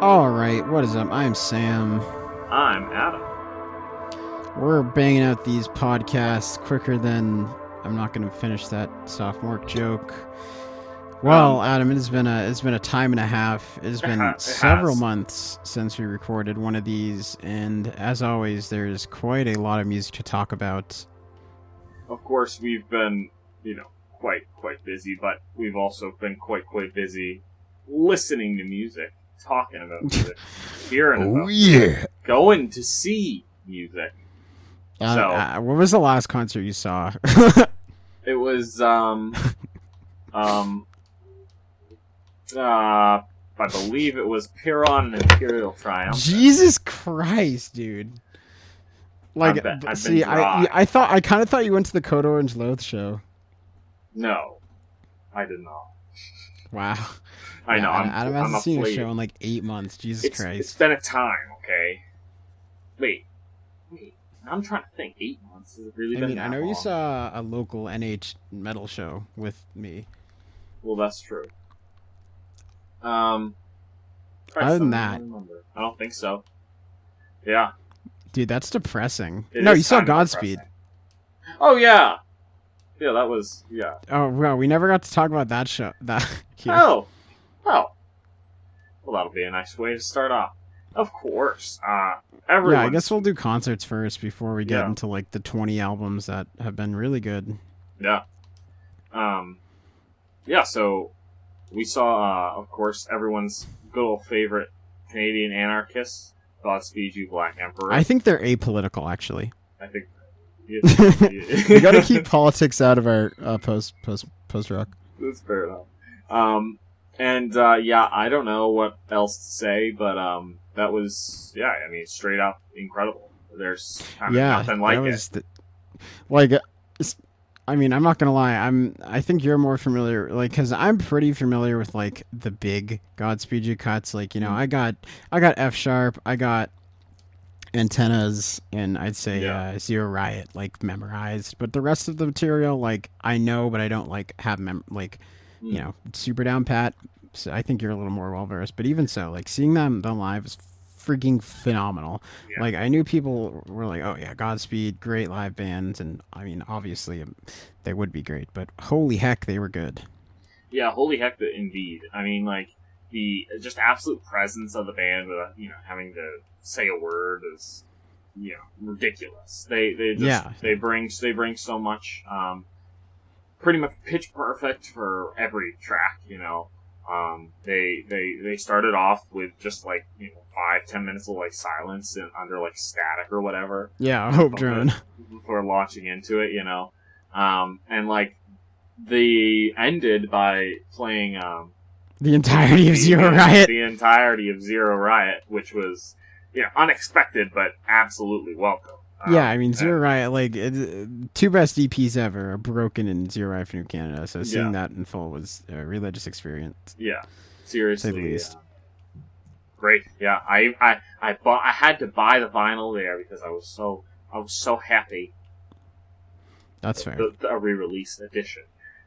Alright, what is up? I'm Sam. I'm Adam. We're banging out these podcasts quicker than... I'm not going to finish that sophomore joke. Well, Adam, it's been a time and a half. It's been several months since we recorded one of these, and as always, there's quite a lot of music to talk about. Of course, we've been, quite busy, but we've also been quite busy listening to music, talking about music, hearing about music, going to see music. What was the last concert you saw? It was, I believe it was Piron and Imperial Triumph. Jesus Christ, dude! Like, I kind of thought you went to the Code Orange Loath show. No, I did not. Wow. I know. Adam hasn't seen a show in like 8 months. Jesus Christ! It's been a time, okay. Wait. I'm trying to think. 8 months has it really been? I know long? You saw a local NH metal show with me. Well, that's true. Other than that, I don't think so. Yeah, dude, that's depressing. No, you saw Godspeed. Oh yeah, that was Oh well, we never got to talk about that show. Oh, well, that'll be a nice way to start off. Of course, yeah, I guess we'll do concerts first before we get into like the 20 albums that have been really good. Yeah. So we saw, of course, everyone's good old favorite Canadian anarchists, Godspeed You Black Emperor. I think they're apolitical, actually. I think we got to keep politics out of our post rock. That's fair enough. I don't know what else to say, but that was straight up incredible. There's nothing like it. I'm not gonna lie. I think you're more familiar, like, because I'm pretty familiar with like the big Godspeed You cuts. Like, I got F sharp, I got Antennas, and I'd say Zero Riot like memorized. But the rest of the material, like, I know, but I don't like have super down pat. So I think you're a little more well versed. But even so, like, seeing them live is freaking phenomenal. Yeah. Like, I knew people were like, oh yeah, Godspeed, great live bands, and I mean, obviously they would be great, but holy heck, they were good. Yeah, holy heck, indeed. I mean, like, the just absolute presence of the band without having to say a word is ridiculous. They bring so much, pretty much pitch perfect for every track. They started off with just like 5-10 minutes of like silence and under like static or whatever. Yeah, Hope Drone. Before launching into it, and like they ended by playing the entirety of Zero Riot. The entirety of Zero Riot, which was unexpected but absolutely welcome. Zero Riot, like, two best EPs ever are Broken and Zero Riot for New Canada, so seeing that in full was a religious experience. Yeah, seriously. To say the least. Great. Yeah, I had to buy the vinyl there because I was so happy. That's fair. The re-release edition.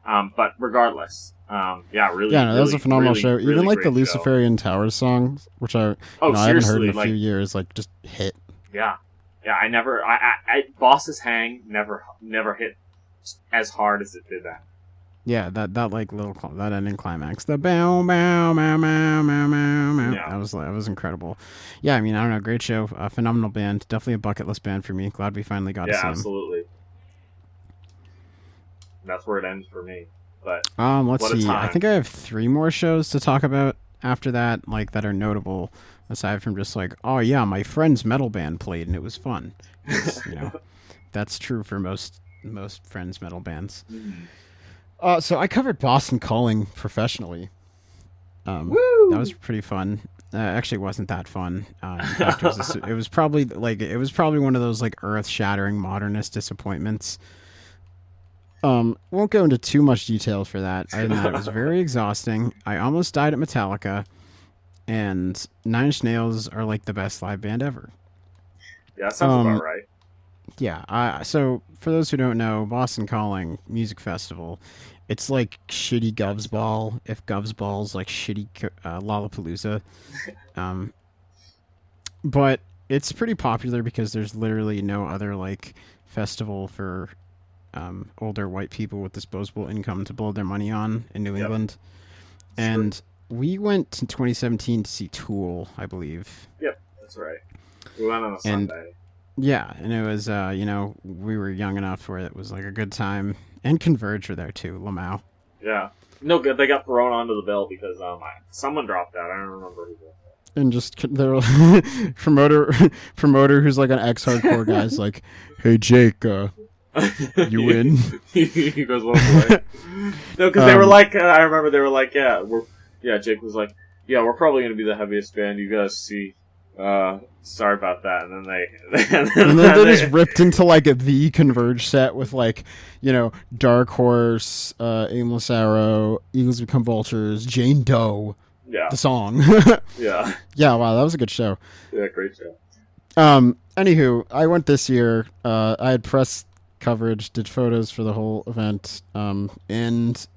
But regardless, really. Yeah, no, that was a phenomenal show. Even like the Luciferian Towers song, which I haven't heard in a few years, like, just hit. Yeah. Yeah, I Boss's Hang never hit as hard as it did that. Yeah, that like little that ending climax, the bow bow bow bow bow bow bow. Yeah. That was incredible. Yeah, I don't know, great show, phenomenal band, definitely a bucket list band for me. Glad we finally got to see them. Yeah, absolutely. That's where it ends for me. But let's see. I think I have 3 more shows to talk about after that, like, that are notable. Aside from just like, oh yeah, my friend's metal band played and it was fun. That's true for most friends' metal bands. Mm-hmm. So I covered Boston Calling professionally. That was pretty fun. Actually, it wasn't that fun. In fact, it was probably one of those like earth-shattering modernist disappointments. Won't go into too much detail for that. Other than that, it was very exhausting. I almost died at Metallica. And Nine Inch Nails are like the best live band ever. Yeah, that sounds about right. Yeah, so for those who don't know, Boston Calling Music Festival It's like shitty Gov's Ball if Gov's Ball's like shitty Lollapalooza. Um, but it's pretty popular because there's literally no other like festival for older white people with disposable income to blow their money on in New Yep. England. True. And we went in 2017 to see Tool, I believe. Yep, that's right. We went on a And Sunday. yeah, and it was, we were young enough where it was like a good time. And Converge were there too, Lamau. Yeah. No good. They got thrown onto the bill because someone dropped out. I don't remember who did. And just there promoter promoter who's like an ex-hardcore guy's like, hey Jake, you win. He goes one away. No, because they were like, I remember they were like, Jake was like, yeah, we're probably going to be the heaviest band you guys see. Sorry about that. And then they just ripped into like the Converge set with like, Dark Horse, Aimless Arrow, Eagles Become Vultures, Jane Doe. Yeah. The song. Yeah. Yeah, wow, that was a good show. Yeah, great show. Anywho, I went this year. I had press coverage, did photos for the whole event, and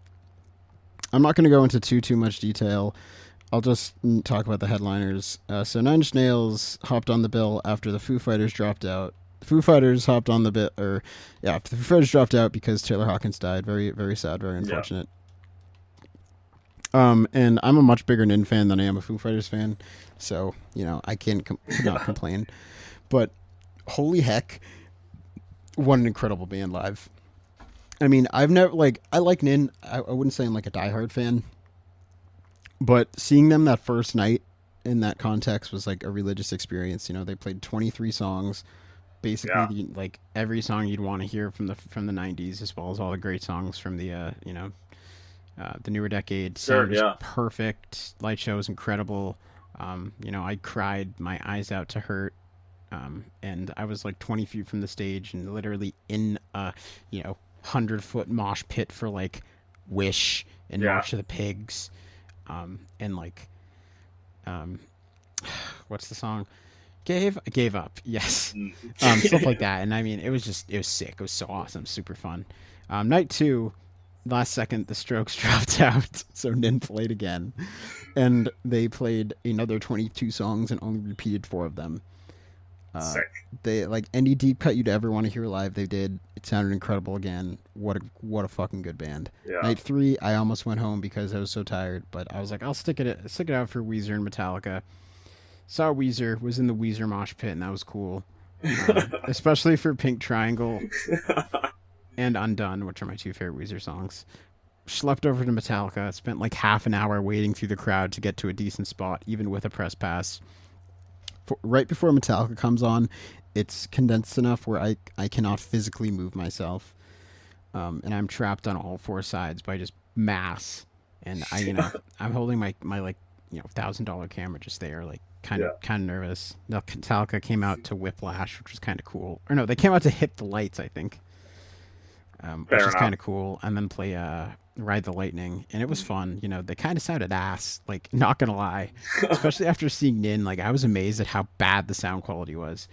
I'm not going to go into too much detail. I'll just talk about the headliners. So Nine Inch Nails hopped on the bill after the Foo Fighters dropped out. The Foo Fighters hopped on the the Foo Fighters dropped out because Taylor Hawkins died. Very, very sad, very unfortunate. Yeah. And I'm a much bigger Nin fan than I am a Foo Fighters fan, so I could not complain. But holy heck, what an incredible band live! I mean, I've never I like Nin. I wouldn't say I'm like a diehard fan, but seeing them that first night in that context was like a religious experience. They played 23 songs, basically every song you'd want to hear from the '90s, as well as all the great songs from the the newer decade. Sound was perfect. Light show was incredible. I cried my eyes out to hurt. And I was like 20 feet from the stage and literally in a 100-foot mosh pit for like Wish and March of the Pigs. And like what's the song? Gave up. Yes. Stuff like that. And I mean, it was sick. It was so awesome. Super fun. Night 2, last second, the Strokes dropped out, so Nin played again, and they played another 22 songs and only repeated 4 of them. Sick. They any deep cut you'd ever want to hear live, they did. It sounded incredible again. What a fucking good band. Yeah. Night 3, I almost went home because I was so tired, but I was like, I'll stick it out for Weezer and Metallica. Saw Weezer, was in the Weezer mosh pit, and that was cool, especially for Pink Triangle. And Undone, which are my 2 favorite Weezer songs. Schlepped over to Metallica, spent like half an hour waiting through the crowd to get to a decent spot, even with a press pass. Right before Metallica comes on, it's condensed enough where I cannot physically move myself. And I'm trapped on all 4 sides by just mass. And I'm holding my like, $1,000 camera just there, like kind of nervous. Metallica came out to Whiplash, which was kind of cool. Or no, they came out to Hit the Lights, I think. Which is kind of cool, and then play Ride the Lightning, and it was fun. They kind of sounded ass, like, not gonna lie, especially after seeing Nin. Like, I was amazed at how bad the sound quality was.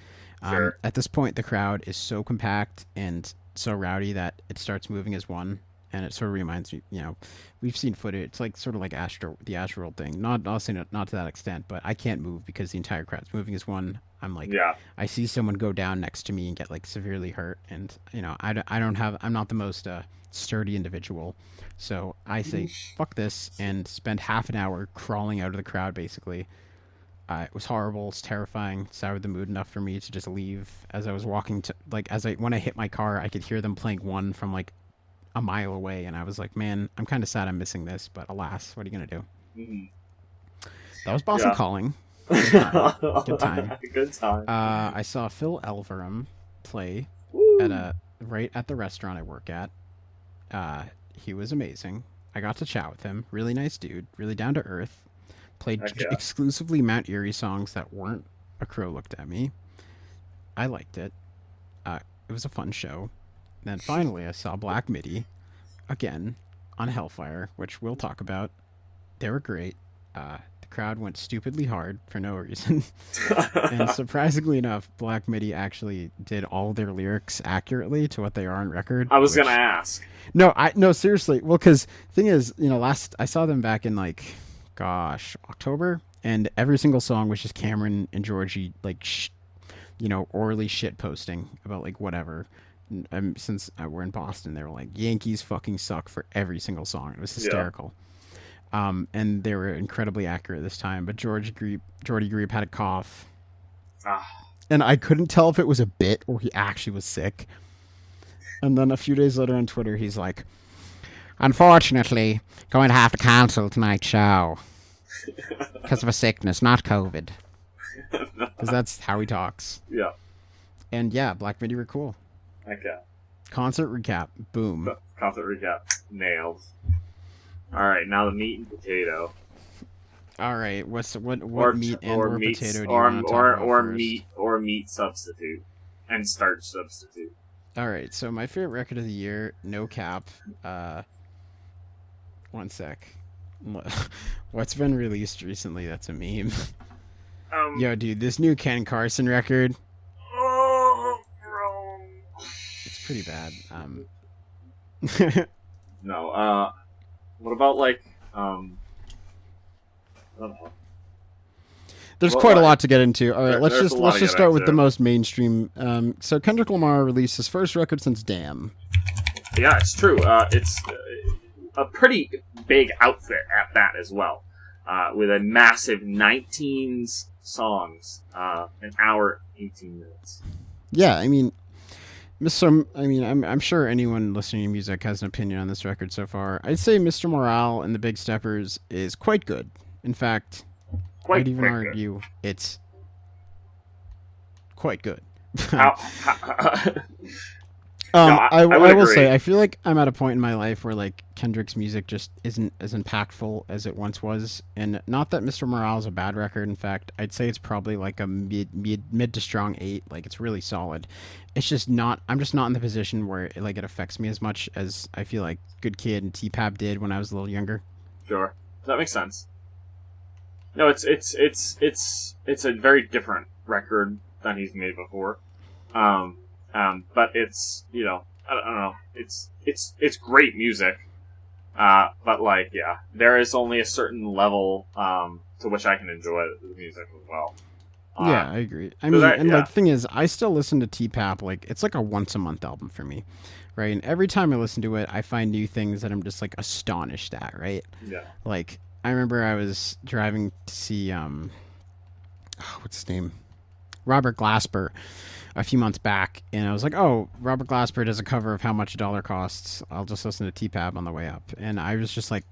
Sure. At this point, the crowd is so compact and so rowdy that it starts moving as one, and it sort of reminds me, we've seen footage. It's like sort of like the Astroworld thing. Not to that extent, but I can't move because the entire crowd's moving as one. I'm like, I see someone go down next to me and get like severely hurt, and I'm not the most sturdy individual, so I say fuck this and spend half an hour crawling out of the crowd. Basically, it was horrible. It's terrifying. Soured the mood enough for me to just leave. As I was walking to when I hit my car, I could hear them playing One from like a mile away, and I was like, man, I'm kind of sad I'm missing this, but alas, what are you gonna do? That was Boston Calling. Good time. Good time. I saw Phil Elverum play right at the restaurant I work at. He was amazing. I got to chat with him. Really nice dude. Really down to earth. Played exclusively Mount Erie songs that weren't A Crow Looked at Me. I liked it. It was a fun show. Then finally, I saw Black Midi again on Hellfire, which we'll talk about. They were great. The crowd went stupidly hard for no reason. And surprisingly enough, Black Midi actually did all their lyrics accurately to what they are on record. I was gonna ask. No, seriously. Well, because thing is, last I saw them back in October, and every single song was just Cameron and Georgie orally shit posting about whatever. Since we're in Boston, they were like, Yankees fucking suck for every single song. It was hysterical. Yeah. And they were incredibly accurate this time. But Jordy Griep had a cough. And I couldn't tell if it was a bit or he actually was sick. And then a few days later on Twitter, he's like, unfortunately, going to have to cancel tonight's show. Because of a sickness, not COVID. Because that's how he talks. Yeah. And yeah, Black Midi were cool. Okay. Concert recap. Boom. Concert recap. Nailed. Alright, now the meat and potato. Alright, what meat or potato do you want to talk about first? Or meat substitute. And starch substitute. Alright, so my favorite record of the year, no cap. One sec. What's been released recently that's a meme? Yo, dude, this new Ken Carson record. Oh, bro. It's pretty bad. No, what about I don't know. There's quite a lot to get into. All right, let's just start with the most mainstream. So Kendrick Lamar released his first record since Damn. Yeah, it's true. It's a pretty big outfit at that as well, with a massive 19 songs, an hour, 18 minutes. Yeah, I mean, I'm sure anyone listening to music has an opinion on this record so far. I'd say Mr. Morale and the Big Steppers is quite good. In fact, I'd even argue it's quite good. I will say, I feel like I'm at a point in my life where Kendrick's music just isn't as impactful as it once was, and not that Mr. Morale is a bad record. In fact, I'd say it's probably a mid to strong 8. It's really solid. It's just not. I'm just not in the position where it affects me as much as I feel like Good Kid and T-Pab did when I was a little younger. Sure, that makes sense. No, it's a very different record than he's made before. But it's, I don't know, it's great music. But there is only a certain level, to which I can enjoy the music as well. Yeah, I agree. The thing is, I still listen to T-Pap, it's like a once a month album for me, right? And every time I listen to it, I find new things that I'm just astonished at, right? Yeah. I remember I was driving to see, what's his name? Robert Glasper a few months back, and I was like, oh, Robert Glasper does a cover of How Much a Dollar Costs. I'll just listen to T-Pab on the way up. And I was just I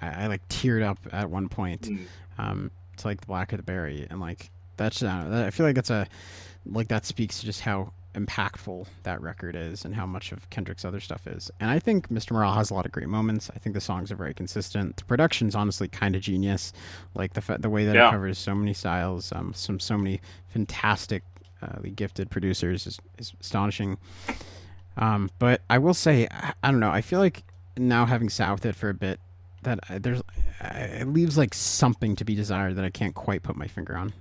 teared up at one point to The Black of the Berry. And that's, I feel like that's that speaks to just how impactful that record is and how much of Kendrick's other stuff is. And I think Mr. Morale has a lot of great moments. I think the songs are very consistent. The production's honestly kind of genius. The way that it covers so many styles, so many fantastic gifted producers is astonishing. But I will say, I don't know, I feel like now having sat with it for a bit, that it leaves something to be desired that I can't quite put my finger on.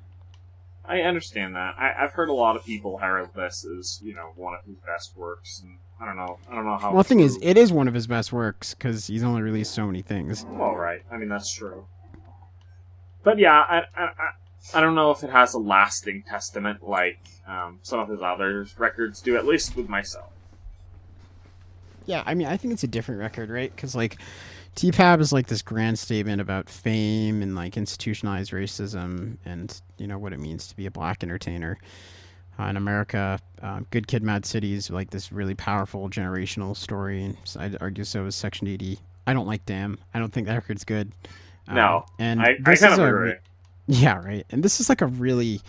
I understand that. I've heard a lot of people herald this as, one of his best works, and I don't know how. Well, the thing is, it is one of his best works because he's only released so many things. Well, right. I mean, that's true. But yeah, I don't know if it has a lasting testament like some of his other records do, at least with myself. Yeah, I mean, I think it's a different record, right? Because T-Pab is this grand statement about fame and institutionalized racism and what it means to be a black entertainer in America. Good Kid, Mad City is this really powerful generational story, and I'd argue so is Section 80. I don't like Damn. I don't think that record's good. No, and I kind of agree. Yeah, right. And this is a really...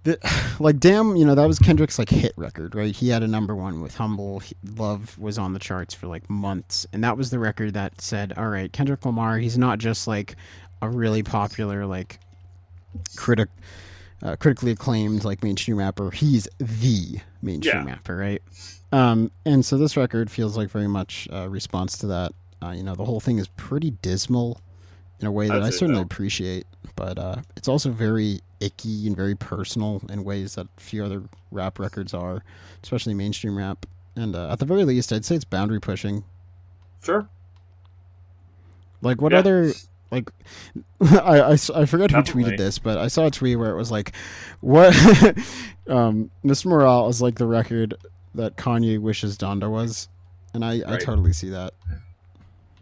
Damn, that was Kendrick's hit record, right? He had a #1 with Humble. Love was on the charts for months, and that was the record that said, all right, Kendrick Lamar, he's not just a really popular critically acclaimed mainstream rapper. He's the mainstream rapper, right? And so this record feels very much a response to that. The whole thing is pretty dismal in a way that I certainly appreciate. But it's also very icky and very personal in ways that few other rap records are, especially mainstream rap. And at the very least, I'd say it's boundary pushing. Sure. Like, what other... Like, I forget who tweeted this, but I saw a tweet where it was like, what... Mr. Morale is like the record that Kanye wishes Donda was. And I totally see that.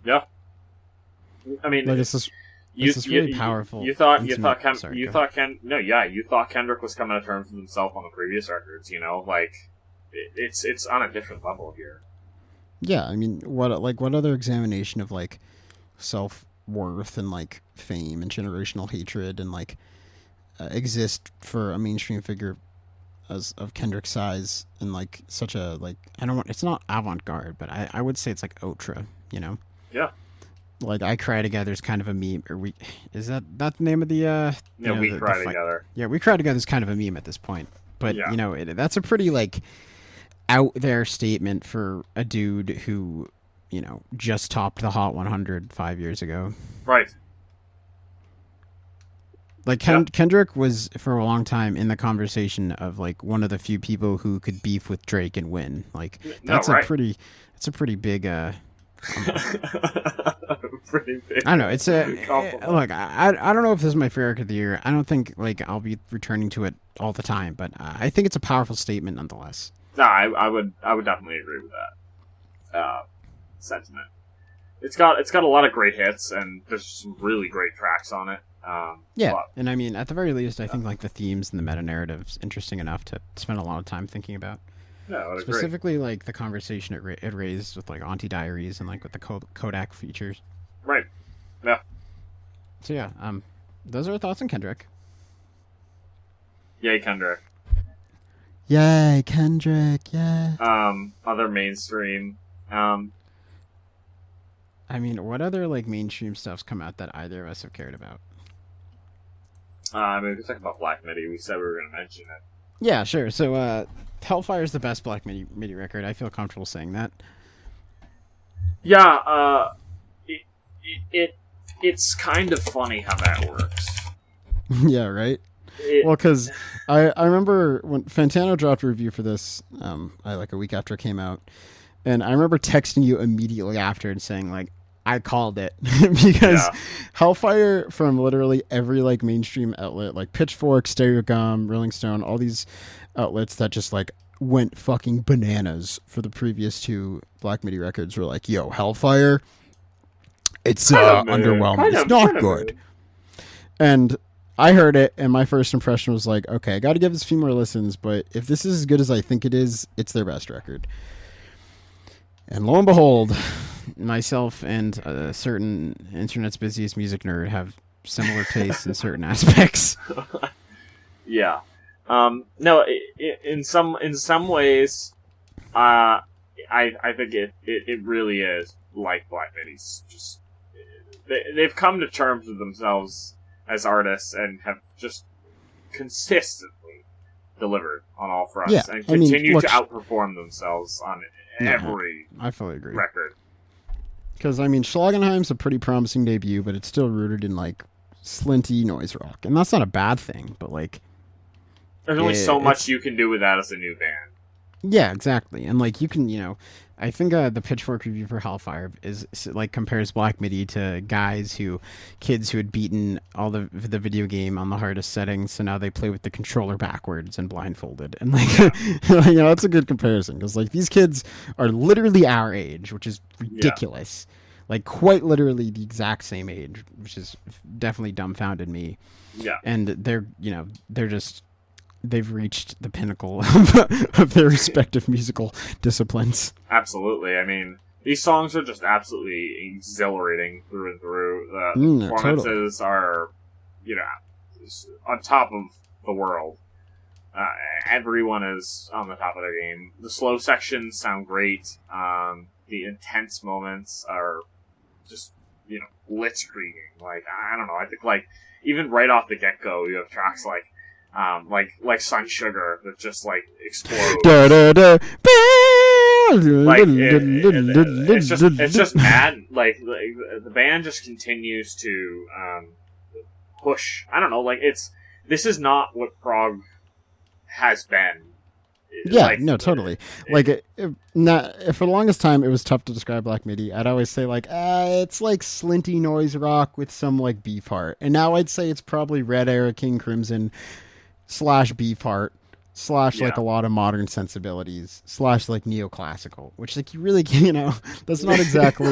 Yeah. I mean... Like, it's this really powerful... You thought Kendrick was coming to terms with himself on the previous records, you know? Like, it's on a different level here. Yeah, I mean, what other examination of, like, self-worth and, like, fame and generational hatred and, like, exist for a mainstream figure of Kendrick's size and, like, such a, like, it's not avant-garde, but I would say it's, like, ultra, you know? Yeah. Like, I Cry Together is kind of a meme, is that the name of the, We Cry Together. Yeah, We Cry Together is kind of a meme at this point. But, you know, that's a pretty, like, out there statement for a dude who, you know, just topped the Hot 100 5 years ago. Right. Like, Kendrick was, for a long time, in the conversation of, like, one of the few people who could beef with Drake and win. Like, that's a pretty big, pretty big. I don't know. It's look. I don't know if this is my favorite record of the year. I don't think like I'll be returning to it all the time, but I think it's a powerful statement nonetheless. No, I would definitely agree with that sentiment. It's got a lot of great hits, and there's some really great tracks on it. And I mean, at the very least, I think like the themes and the meta narrative's interesting enough to spend a lot of time thinking about. Yeah, specifically like the conversation it raised with like Auntie Diaries and like with the Kodak features. Right. Yeah. So yeah, those are our thoughts on Kendrick. Yay, Kendrick. Yay, Kendrick. Yeah. Other mainstream. I mean, what other like mainstream stuff's come out that either of us have cared about? I mean, we could talk about Black Midi. We said we were going to mention it. Yeah, sure. So, Hellfire is the best Black Midi record. I feel comfortable saying that. Yeah, it's kind of funny how that works. Yeah, right? Well, because I remember when Fantano dropped a review for this, like a week after it came out, and I remember texting you immediately after and saying, like, I called it. Because Hellfire, from literally every, like, mainstream outlet, like Pitchfork, Stereo Gum, Rolling Stone, all these outlets that just, like, went fucking bananas for the previous two Black Midi records were like, yo, Hellfire, it's underwhelming. It's not good. And I heard it, and my first impression was like, okay, I got to give this a few more listens, but if this is as good as I think it is, it's their best record. And lo and behold, myself and a certain internet's busiest music nerd have similar tastes in certain aspects. Yeah. No, in some ways, I think it really is like Black Midi's. Just they've come to terms with themselves as artists and have just consistently delivered on all fronts and continue to outperform themselves on every I fully agree. record. Because, I mean, Schlagenheim's a pretty promising debut, but it's still rooted in, like, slinty noise rock. And that's not a bad thing, but, like... There's only so much you can do with that as a new band. Yeah, exactly. And, like, you can, you know... I think the Pitchfork review for Hellfire is like compares Black Midi to kids who had beaten all the video game on the hardest settings, so now they play with the controller backwards and blindfolded. And like, you know, that's a good comparison because like these kids are literally our age, which is ridiculous. Yeah. Like quite literally the exact same age, which is definitely dumbfounded me. Yeah, and they've reached the pinnacle of their respective musical disciplines. Absolutely. I mean, these songs are just absolutely exhilarating through and through. The performances are, you know, on top of the world. Everyone is on the top of their game. The slow sections sound great. The intense moments are just, you know, blitzkrieging. Like, I don't know. I think, like, even right off the get-go, you have tracks like Sun Sugar that just like explode. Like it's just mad. Like the band just continues to push. I don't know. Like this is not what prog has been. Yeah, like, no, totally. For the longest time, it was tough to describe Black Midi. I'd always say like, it's like slinty noise rock with some like beef heart, and now I'd say it's probably Red Era King Crimson / beef heart / like a lot of modern sensibilities / like neoclassical, which like you really that's not exactly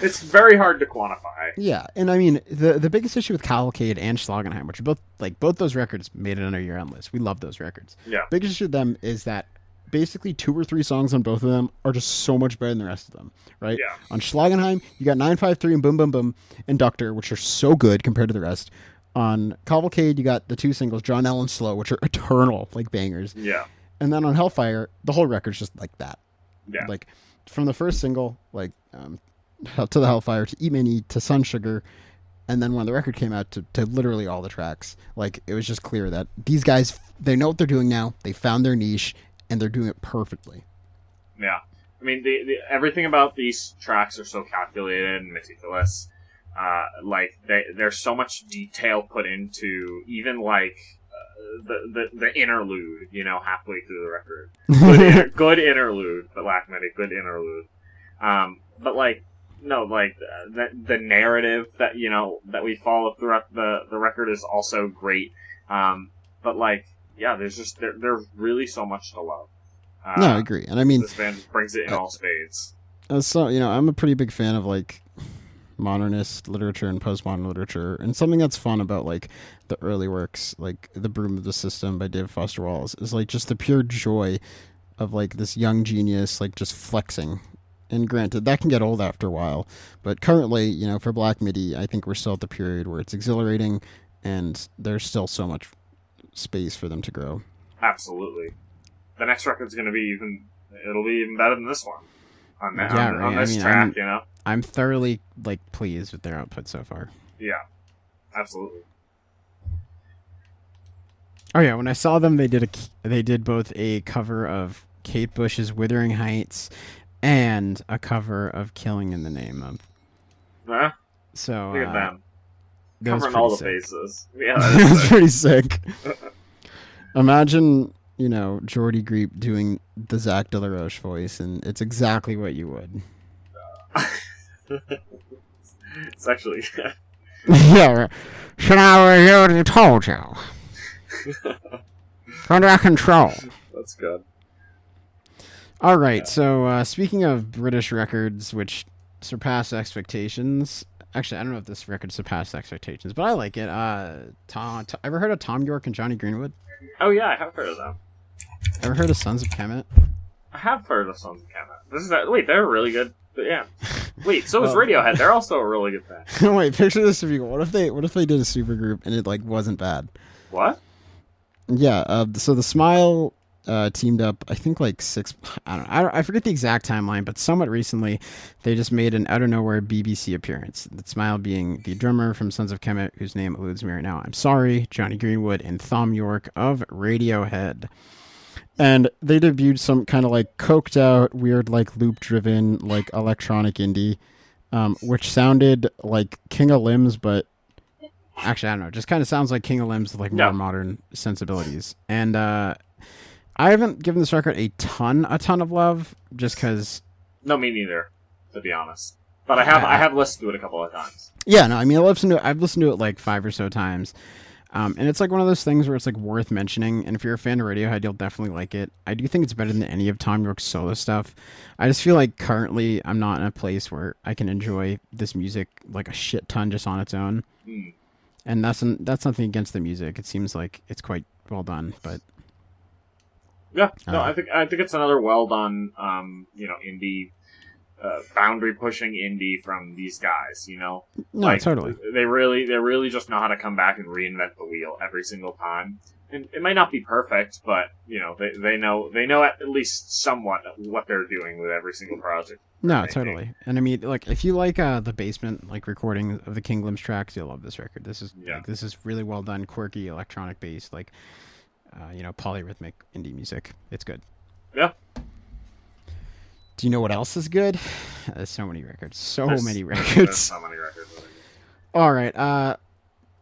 it's very hard to quantify. Yeah, and I mean the biggest issue with Cavalcade and Schlagenheim, which are both those records made it on our year-end list. We love those records. Yeah, biggest issue with them is that basically 2 or 3 songs on both of them are just so much better than the rest of them, right? Yeah. On Schlagenheim, you got 953 and Boom Boom Boom and Doctor, which are so good compared to the rest. On Cavalcade, you got the 2 singles, John Allen Slow, which are eternal, like bangers. Yeah. And then on Hellfire, the whole record's just like that. Yeah. Like, from the first single, like, to the Hellfire, to Eat Mini, to Sun Sugar, and then when the record came out, to literally all the tracks. Like, it was just clear that these guys, they know what they're doing now, they found their niche, and they're doing it perfectly. Yeah. I mean, everything about these tracks are so calculated and meticulous. Like there's so much detail put into even like the interlude, halfway through the record. Good interlude, but Black Midi, good interlude. But like no, like the narrative that that we follow throughout the record is also great. But like there's really so much to love. No, I agree, and I mean this band brings it in all spades. So I'm a pretty big fan of like modernist literature and postmodern literature, and something that's fun about like the early works, like The Broom of the System by David Foster Wallace, is like just the pure joy of like this young genius like just flexing. And granted, that can get old after a while, but currently, for Black Midi, I think we're still at the period where it's exhilarating, and there's still so much space for them to grow. Absolutely. The next record's going to be it'll be even better than this one. On this track, I'm thoroughly like pleased with their output so far. Yeah, absolutely. Oh yeah, when I saw them, they did both a cover of Kate Bush's "Wuthering Heights" and a cover of "Killing in the Name of." Huh? So look at them covering all the bases. Yeah, that's pretty sick. Imagine Jordy Greep doing the Zach De La Roche voice, and it's exactly what you would. It's actually yeah. Should I already told you? Under control. That's good. All right. Yeah. So speaking of British records, which surpass expectations. Actually, I don't know if this record surpassed expectations, but I like it. Ever heard of Tom York and Johnny Greenwood? Oh yeah, I have heard of them. Ever heard of Sons of Kemet? I have heard of Sons of Kemet. Wait, they're really good. But yeah. Wait, so is Radiohead. They're also a really good band. Wait, picture this if you go. What if they did a supergroup and it like wasn't bad? What? Yeah. So the Smile teamed up. I think like 6. I forget the exact timeline, but somewhat recently, they just made an out of nowhere BBC appearance. The Smile being the drummer from Sons of Kemet, whose name eludes me right now. I'm sorry, Johnny Greenwood and Thom Yorke of Radiohead. And they debuted some kind of like coked out, weird, like loop driven, like electronic indie, which sounded like King of Limbs, but actually, I don't know, just kind of sounds like King of Limbs with like more modern sensibilities. And I haven't given this record a ton of love, just because. No, me neither, to be honest. But I have listened to it a couple of times. Yeah, no, I mean, I've listened to it like 5 or so times. And it's like one of those things where it's like worth mentioning. And if you're a fan of Radiohead, you'll definitely like it. I do think it's better than any of Thom Yorke's solo stuff. I just feel like currently I'm not in a place where I can enjoy this music like a shit ton just on its own. Mm. And that's nothing against the music. It seems like it's quite well done, but yeah, no, I think it's another well done, indie. Boundary pushing indie from these guys, No, like, totally. They really just know how to come back and reinvent the wheel every single time. And it might not be perfect, but they know at least somewhat what they're doing with every single project. No, totally. And I mean, like if you like the Basement like recording of the King Limbs tracks, you'll love this record. This is this is really well done, quirky electronic based, like polyrhythmic indie music. It's good. Yeah. Do you know what else is good? There's so many records. There's Many records. so many records. All right. Are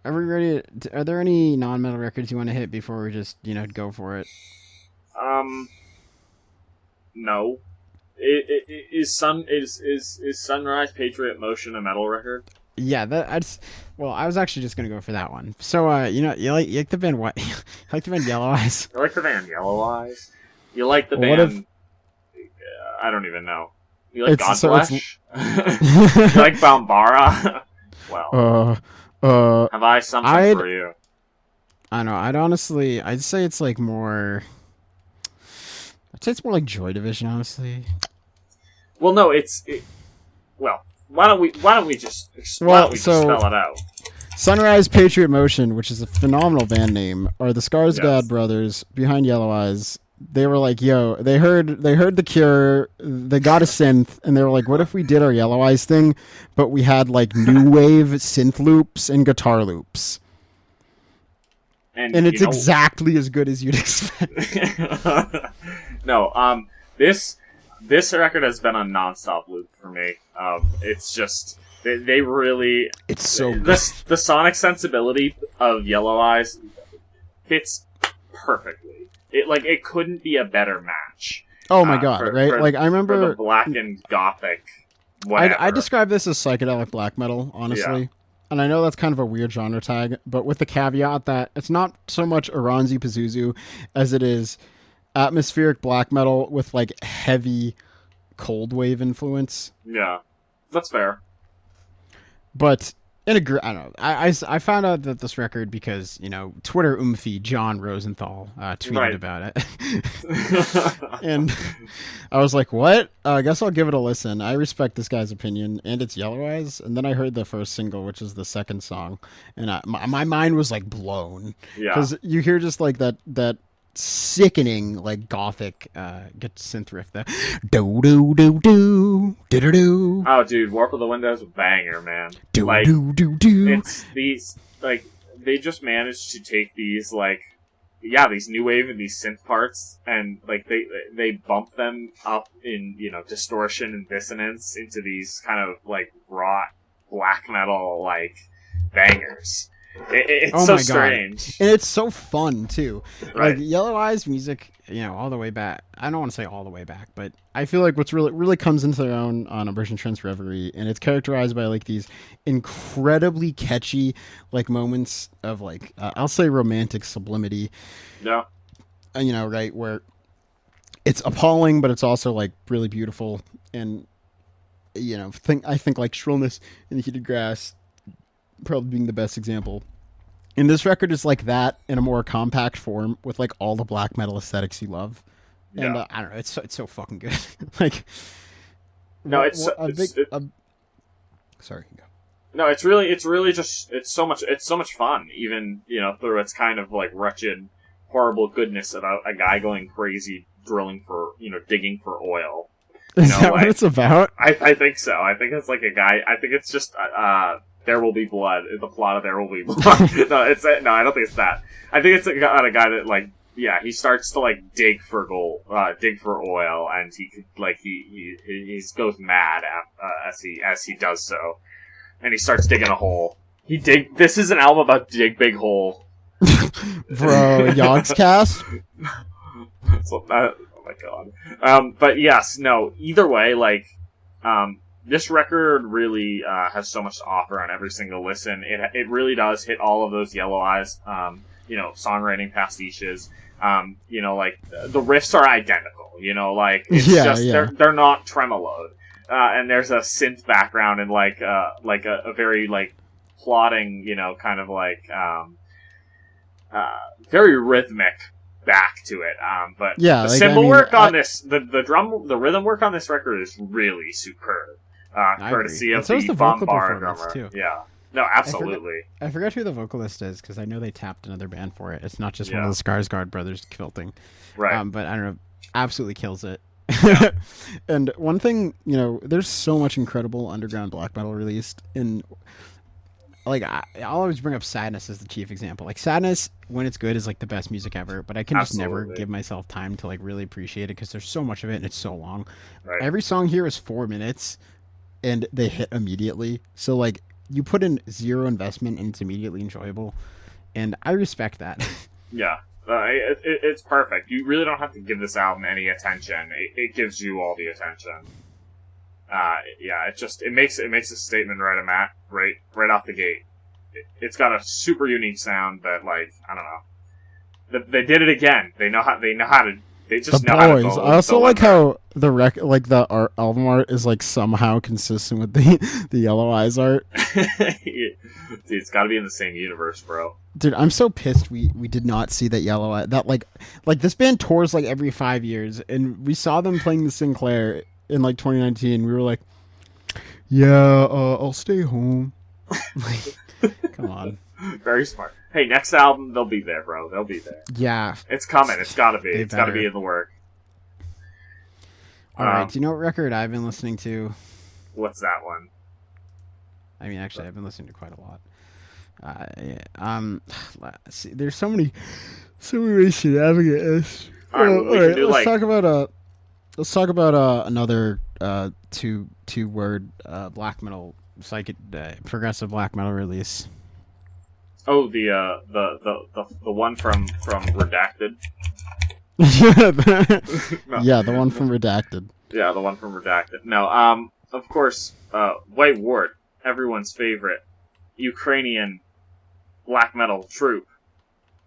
we ready? Are there any non-metal records you want to hit before we just go for it? No. Is Sunrise Patriot Motion a metal record? Yeah, I was actually just gonna go for that one. So, you like the band what? You like the band Yellow Eyes? I like the band Yellow Eyes. You like the band? I don't even know. You like Godflesh? You like Bambara? Well, have I something for you? I don't know. I'd say it's like more. I'd say it's more like Joy Division, honestly. Well, no, well, why don't we just spell it out? Sunrise Patriot Motion, which is a phenomenal band name, are the Skarsgård brothers behind Yellow Eyes. They were like, yo, they heard The Cure, they got a synth, and they were like, what if we did our Yellow Eyes thing, but we had like new wave synth loops and guitar loops. And it's exactly as good as you'd expect. No, this record has been on nonstop loop for me. It's just they really. It's so good. The sonic sensibility of Yellow Eyes fits perfectly. It couldn't be a better match. Oh my god! Right? I remember for the black and gothic. Whatever. I describe this as psychedelic black metal, honestly. Yeah. And I know that's kind of a weird genre tag, but with the caveat that it's not so much Oranzi Pazuzu as it is atmospheric black metal with like heavy cold wave influence. Yeah, that's fair. But I don't know. I found out that this record because Twitter oomphy John Rosenthal tweeted about it, and I was like, "What? I guess I'll give it a listen." I respect this guy's opinion, and it's Yellow Eyes. And then I heard the first single, which is the second song, and my mind was like blown because you hear just like that sickening like gothic synth riff there. Do do do do do do do. Oh, dude, Warp of the Windows banger, man. Do do do do. It's these they just managed to take these these new wave and these synth parts and they bump them up in distortion and dissonance into these kind of raw black metal bangers. It's so strange. And it's so fun, too. Right. Yellow Eyes music, all the way back. I don't want to say all the way back, but I feel like what's really comes into their own on Aberration Trent's Reverie, and it's characterized by, these incredibly catchy, moments of, I'll say romantic sublimity. Yeah. Right, where it's appalling, but it's also, really beautiful. And, I think, Shrillness in the Heated Grass probably being the best example. And this record is like that in a more compact form with all the black metal aesthetics you love. Yeah. And I don't know, it's so fucking good. Sorry. Go. No, it's really just it's so much fun. Even through its kind of wretched, horrible goodness about a guy going crazy drilling for digging for oil. Is that what it's about? I think so. I think it's a guy. I think it's just There Will Be Blood. The plot of There Will Be Blood. No, I don't think it's that. I think it's about a guy that he starts to dig for gold, dig for oil, and he could he goes mad as he does so, and he starts digging a hole. This is an album about dig big hole. Bro, Yogscast. Oh my god. But yes, no. Either way, this record really has so much to offer on every single listen. It really does hit all of those Yellow Eyes, songwriting pastiches. The riffs are identical. They're not tremoloed, and there's a synth background and a very plodding, kind of very rhythmic back to it. But the cymbal work on this, the rhythm work on this record is really superb. Courtesy of the Bombard drummer. Too. Yeah. No, absolutely. I forgot who the vocalist is because I know they tapped another band for it. It's not just one of the Skarsgård brothers quilting. Right. But I don't know. Absolutely kills it. Yeah. And one thing, there's so much incredible underground black metal released. And I'll always bring up Sadness as the chief example. Like Sadness, when it's good, is like the best music ever. But I can just never give myself time to like really appreciate it because there's so much of it and it's so long. Right. Every song here is 4 minutes, and they hit immediately. So like you put in zero investment and it's immediately enjoyable, and I respect that. Yeah. It's perfect. You really don't have to give this album any attention. It gives you all the attention. Yeah, it makes a statement right off the gate. It's got a super unique sound that, like, I don't know. They did it again. They know how to. They just know how to. I also like how the album art is like somehow consistent with the Yellow Eyes art. Dude, it's got to be in the same universe, bro. Dude, I'm so pissed we did not see that Yellow Eye. That like this band tours like every 5 years, and we saw them playing the Sinclair in like 2019. We were like, yeah, I'll stay home. Like, come on. Very smart. Hey, next album, they'll be there, bro. They'll be there. Yeah. It's coming. It's gotta be. It's gotta be in the work. Alright, do you know what record I've been listening to? What's that one? I mean, actually, I've been listening to quite a lot. Let's see. There's so many ways to navigate this. Alright, let's talk about another two word black metal progressive black metal release. Oh, the one from Redacted. Yeah, the one from Redacted. Yeah, the one from Redacted. No, of course, White Ward, everyone's favorite Ukrainian black metal troupe,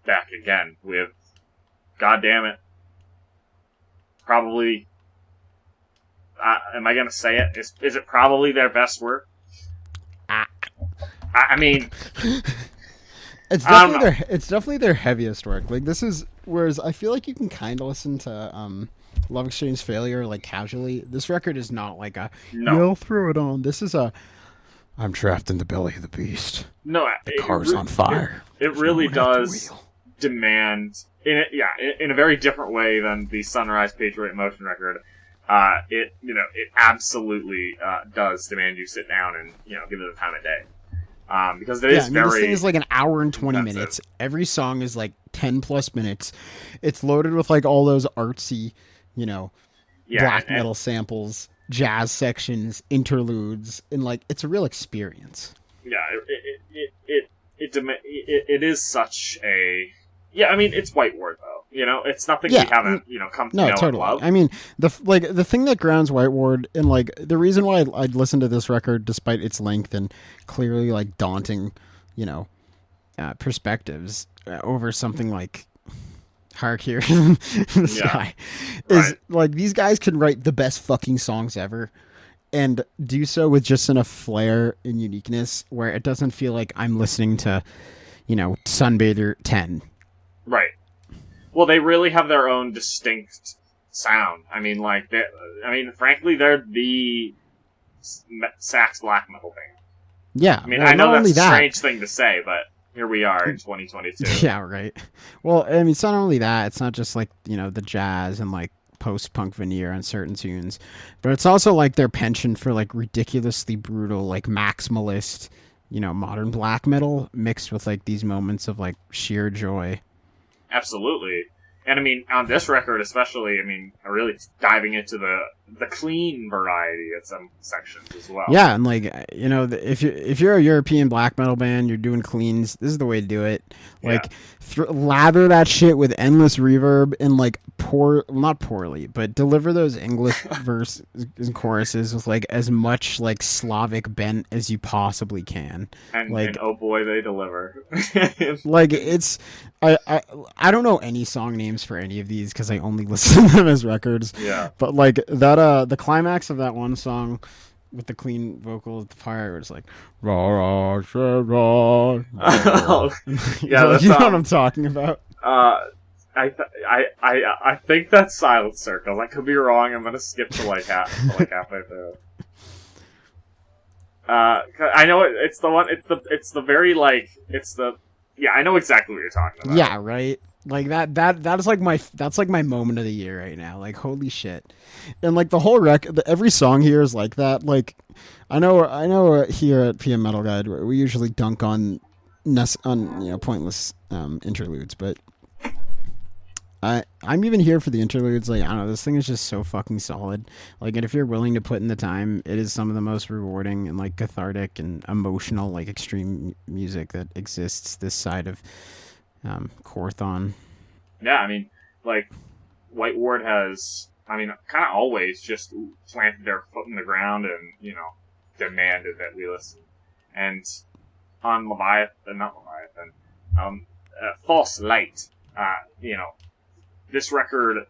back again with, goddamn it, probably. Am I gonna say it? Is it probably their best work? I mean. It's definitely their heaviest work. Like this is whereas I feel like you can kind of listen to Love Exchange Failure like casually. This record is not like a I'll throw it on. This is I'm trapped in the belly of the beast. No, the car's on fire. It really does demand in a very different way than the Sunrise Patriot Motion record. It absolutely does demand you sit down and give it the time of day. Because this thing is like an hour and 20 minutes. Every song is like 10 plus minutes. It's loaded with like all those artsy, black metal samples, jazz sections, interludes, and like it's a real experience. Yeah, it is such a I mean it's White Ward though. It's nothing we haven't come to know and love. I mean the thing that grounds White Ward and like the reason why I'd listen to this record despite its length and clearly like daunting, perspectives over something like Hark Here in the Sky is like these guys can write the best fucking songs ever and do so with just enough flair and uniqueness where it doesn't feel like I'm listening to, Sunbather 10. Right. Well, they really have their own distinct sound. I mean, frankly, they're the sax black metal band. Yeah. I mean, I know that's a strange thing to say, but here we are in 2022. Yeah, right. Well, I mean, it's not only that. It's not just like, the jazz and like post-punk veneer on certain tunes, but it's also like their penchant for like ridiculously brutal, like maximalist, modern black metal mixed with like these moments of like sheer joy. Absolutely. And I mean, on this record especially, I mean, really diving into the clean variety at some sections as well. Yeah, and like, if you're a European black metal band, you're doing cleans, this is the way to do it. Like, lather that shit with endless reverb and like not poorly, but deliver those English verses and choruses with like as much like Slavic bent as you possibly can. And oh boy, they deliver. Like it's, I don't know any song names for any of these because I only listen to them as records. Yeah. But like that, the climax of that one song with the clean vocals, the fire was like rah rah rah rah. Yeah, like, you know what I'm talking about. I think that's Silent Circle. I could be wrong. I'm gonna skip to like halfway through. I know it's the one. It's the very like it's the. Yeah, I know exactly what you're talking about. Yeah, right. Like that is like my moment of the year right now. Like holy shit. And like the whole every song here is like that. Like I know here at PMMetalGuide we usually dunk on pointless interludes, but I'm even here for the interludes. Like I don't know, this thing is just so fucking solid. Like, and if you're willing to put in the time, it is some of the most rewarding and like cathartic and emotional, like extreme music that exists this side of Corthon. Yeah, I mean, like White Ward has, I mean, kind of always just planted their foot in the ground and demanded that we listen. And on not Leviathan, False Light, this record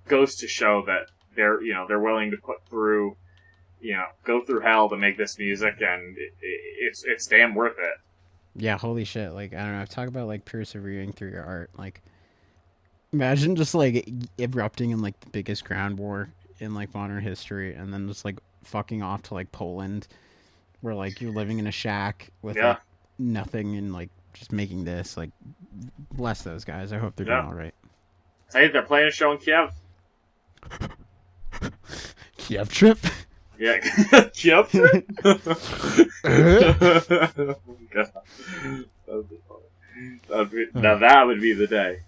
goes to show that they're willing to go through hell to make this music, and it's damn worth it. Yeah, holy shit. Like, I don't know, talk about like persevering through your art. Like, imagine just like erupting in like the biggest ground war in like modern history, and then just like fucking off to like Poland, where like you're living in a shack with like nothing and like just making this. Like, bless those guys. I hope they're doing all right. Hey, they're playing a show in Kiev. Kiev trip? Yeah, Kiev trip? Oh, God. That would be funny. Now that would be the day.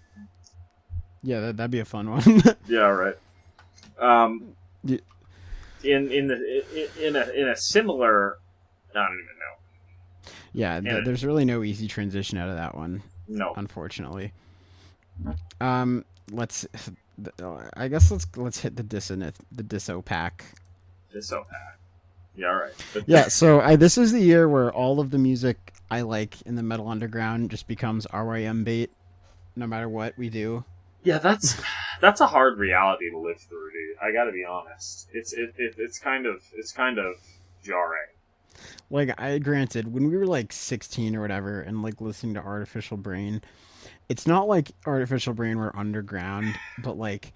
Yeah, that'd be a fun one. Yeah, right. In a similar, I don't even know. Yeah, there's really no easy transition out of that one. No, unfortunately. Let's hit the disso pack. Disso pack. Yeah, all right. Yeah, so this is the year where all of the music I like in the metal underground just becomes RYM bait, no matter what we do. Yeah, that's a hard reality to live through, dude. I gotta be honest. It's kind of jarring. Like, granted, when we were like 16 or whatever, and like listening to Artificial Brain, it's not like Artificial Brain were underground, but like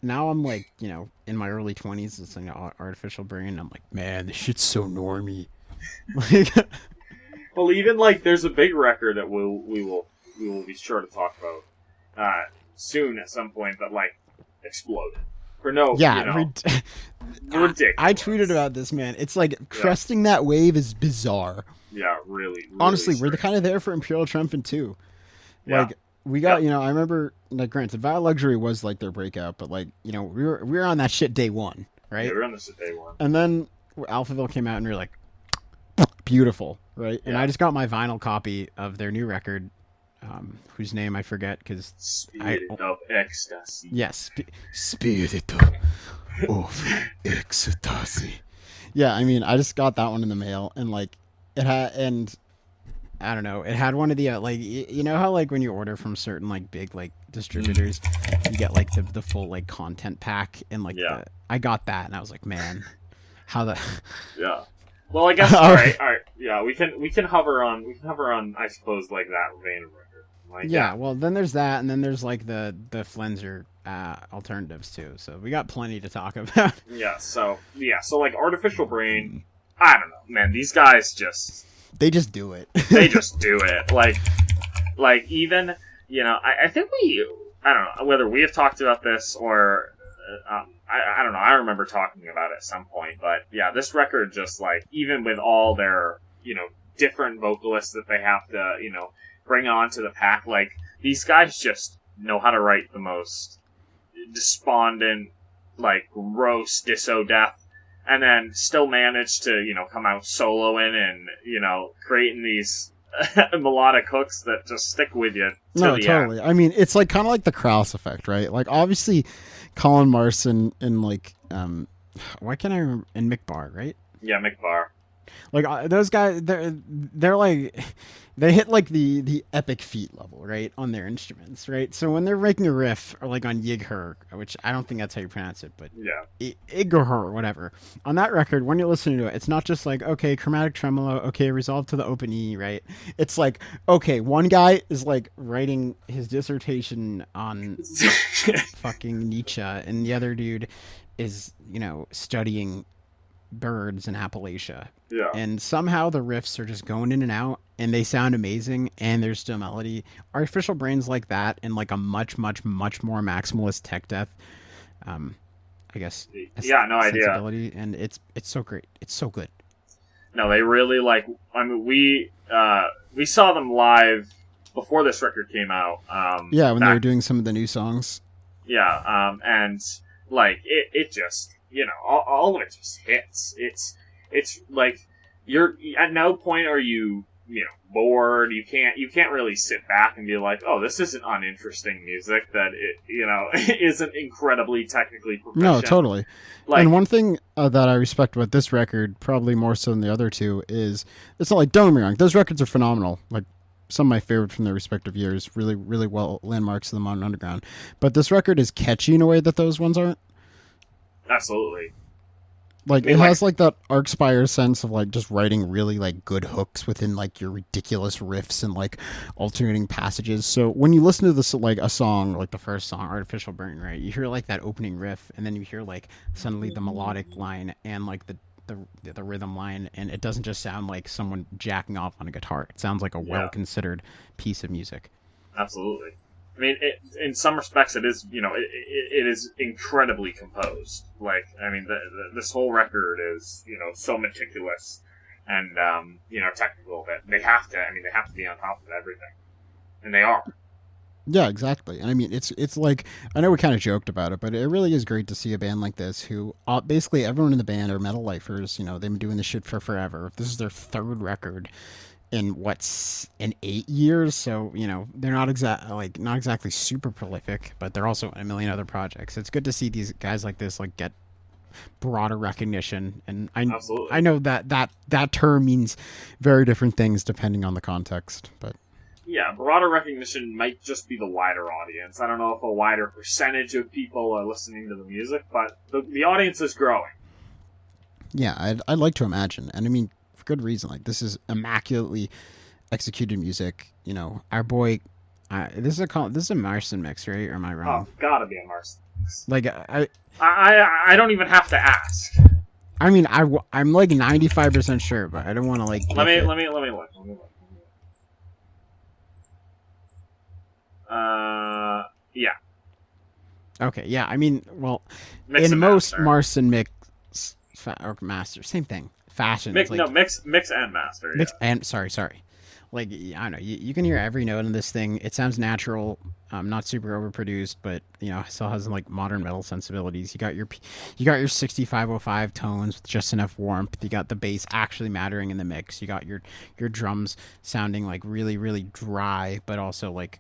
now I'm like, in my early 20s listening to Artificial Brain, I'm like, man, this shit's so normie. Like, well, even like there's a big record that we will be sure to talk about soon at some point that like exploded for no ridiculous. I tweeted about this, man. It's like cresting that wave is bizarre. Yeah, really honestly, strange. We're kind of there for Imperial Triumphant too. Like, we got I remember, like, granted, Vile Luxury was like their breakout, but like, we were on that shit day one, right? Yeah, we were on this shit day one, and then Alphaville came out and we were like, beautiful, right? And I just got my vinyl copy of their new record, whose name I forget because Spirit of Ecstasy. Yes, Spirit of Ecstasy. Yeah, I mean, I just got that one in the mail, and like it had, and I don't know, it had one of the like, how like when you order from certain like big like distributors, you get like the full like content pack, and like I got that, and I was like, man, how the yeah. Well, I guess all right. Yeah, we can hover on I suppose like that vein of record. Like, yeah, well, then there's that, and then there's like the Flenser alternatives too. So we got plenty to talk about. So like Artificial Brain, I don't know, man. These guys they just do it. They just do it. Like even I think I don't know whether we have talked about this or I don't know. I remember talking about it at some point, but yeah, this record just like even with all their different vocalists that they have to bring onto the pack, like these guys just know how to write the most despondent, like gross disso death, and then still manage to come out soloing and creating these melodic hooks that just stick with you. No, totally. End. I mean, it's like kind of like the Krauss effect, right? Like obviously, Colin Marson and like why can't I remember? And Mick Barr, right? Yeah, Mick Barr. Like those guys, they're like they hit like the epic feat level, right, on their instruments, right? So when they're making a riff, or like on Yigher, which I don't think that's how you pronounce it, but Yigher or whatever, on that record, when you're listening to it, it's not just like, okay, chromatic tremolo, okay, resolved to the open E, right? It's like, okay, one guy is like writing his dissertation on fucking Nietzsche, and the other dude is studying birds in Appalachia. Yeah. And somehow the riffs are just going in and out, and they sound amazing, and there's still melody. Artificial Brains like that, and like a much, much, much more maximalist tech death, I guess. Yeah, no idea. And it's so great. It's so good. No, they really like. I mean, we saw them live before this record came out. Yeah, when they were doing some of the new songs. Yeah, and like it just, you know, all of it just hits. It's like you're at no point are you bored. You can't really sit back and be like, oh, this isn't uninteresting music that isn't incredibly technically proficient. No, totally. Like, and one thing that I respect about this record, probably more so than the other two, is it's not like, don't get me wrong, those records are phenomenal. Like some of my favorite from their respective years, really, really well landmarks of the modern underground. But this record is catchy in a way that those ones aren't. Absolutely. Like, it has, like, that Arcspire sense of, like, just writing really, like, good hooks within, like, your ridiculous riffs and, like, alternating passages. So when you listen to this, like, a song, like the first song, Artificial Burn, right, you hear, like, that opening riff, and then you hear, like, suddenly the melodic line and, like, the rhythm line, and it doesn't just sound like someone jacking off on a guitar. It sounds like a well-considered piece of music. Absolutely. I mean, in some respects, it is, it is incredibly composed. Like, I mean, this whole record is, so meticulous and, technical that they have to be on top of everything. And they are. Yeah, exactly. And I mean, it's like, I know we kind of joked about it, but it really is great to see a band like this who, basically everyone in the band are metal lifers. They've been doing this shit for forever. This is their third record in 8 years, so they're not exactly super prolific, but they're also in a million other projects. It's good to see these guys like this like get broader recognition, and I know that term means very different things depending on the context, but yeah, broader recognition might just be the wider audience. I don't know if a wider percentage of people are listening to the music, but the audience is growing. Yeah, I'd like to imagine, and I mean, for good reason. Like, this is immaculately executed music. Our boy, this is a Marston mix, right? Or am I wrong? Oh, gotta be a Marston mix. Like, I don't even have to ask. I mean, I'm like 95% sure, but I don't want to like. Let me look. Yeah. Okay, yeah. I mean, well, mix in most master. Marston mix or master, same thing. Fashion. Mix and master. Mix and sorry. Like, I don't know. You can hear every note in this thing. It sounds natural, not super overproduced, but still has like modern metal sensibilities. You got your 6505 tones with just enough warmth. You got the bass actually mattering in the mix. You got your drums sounding like really, really dry, but also like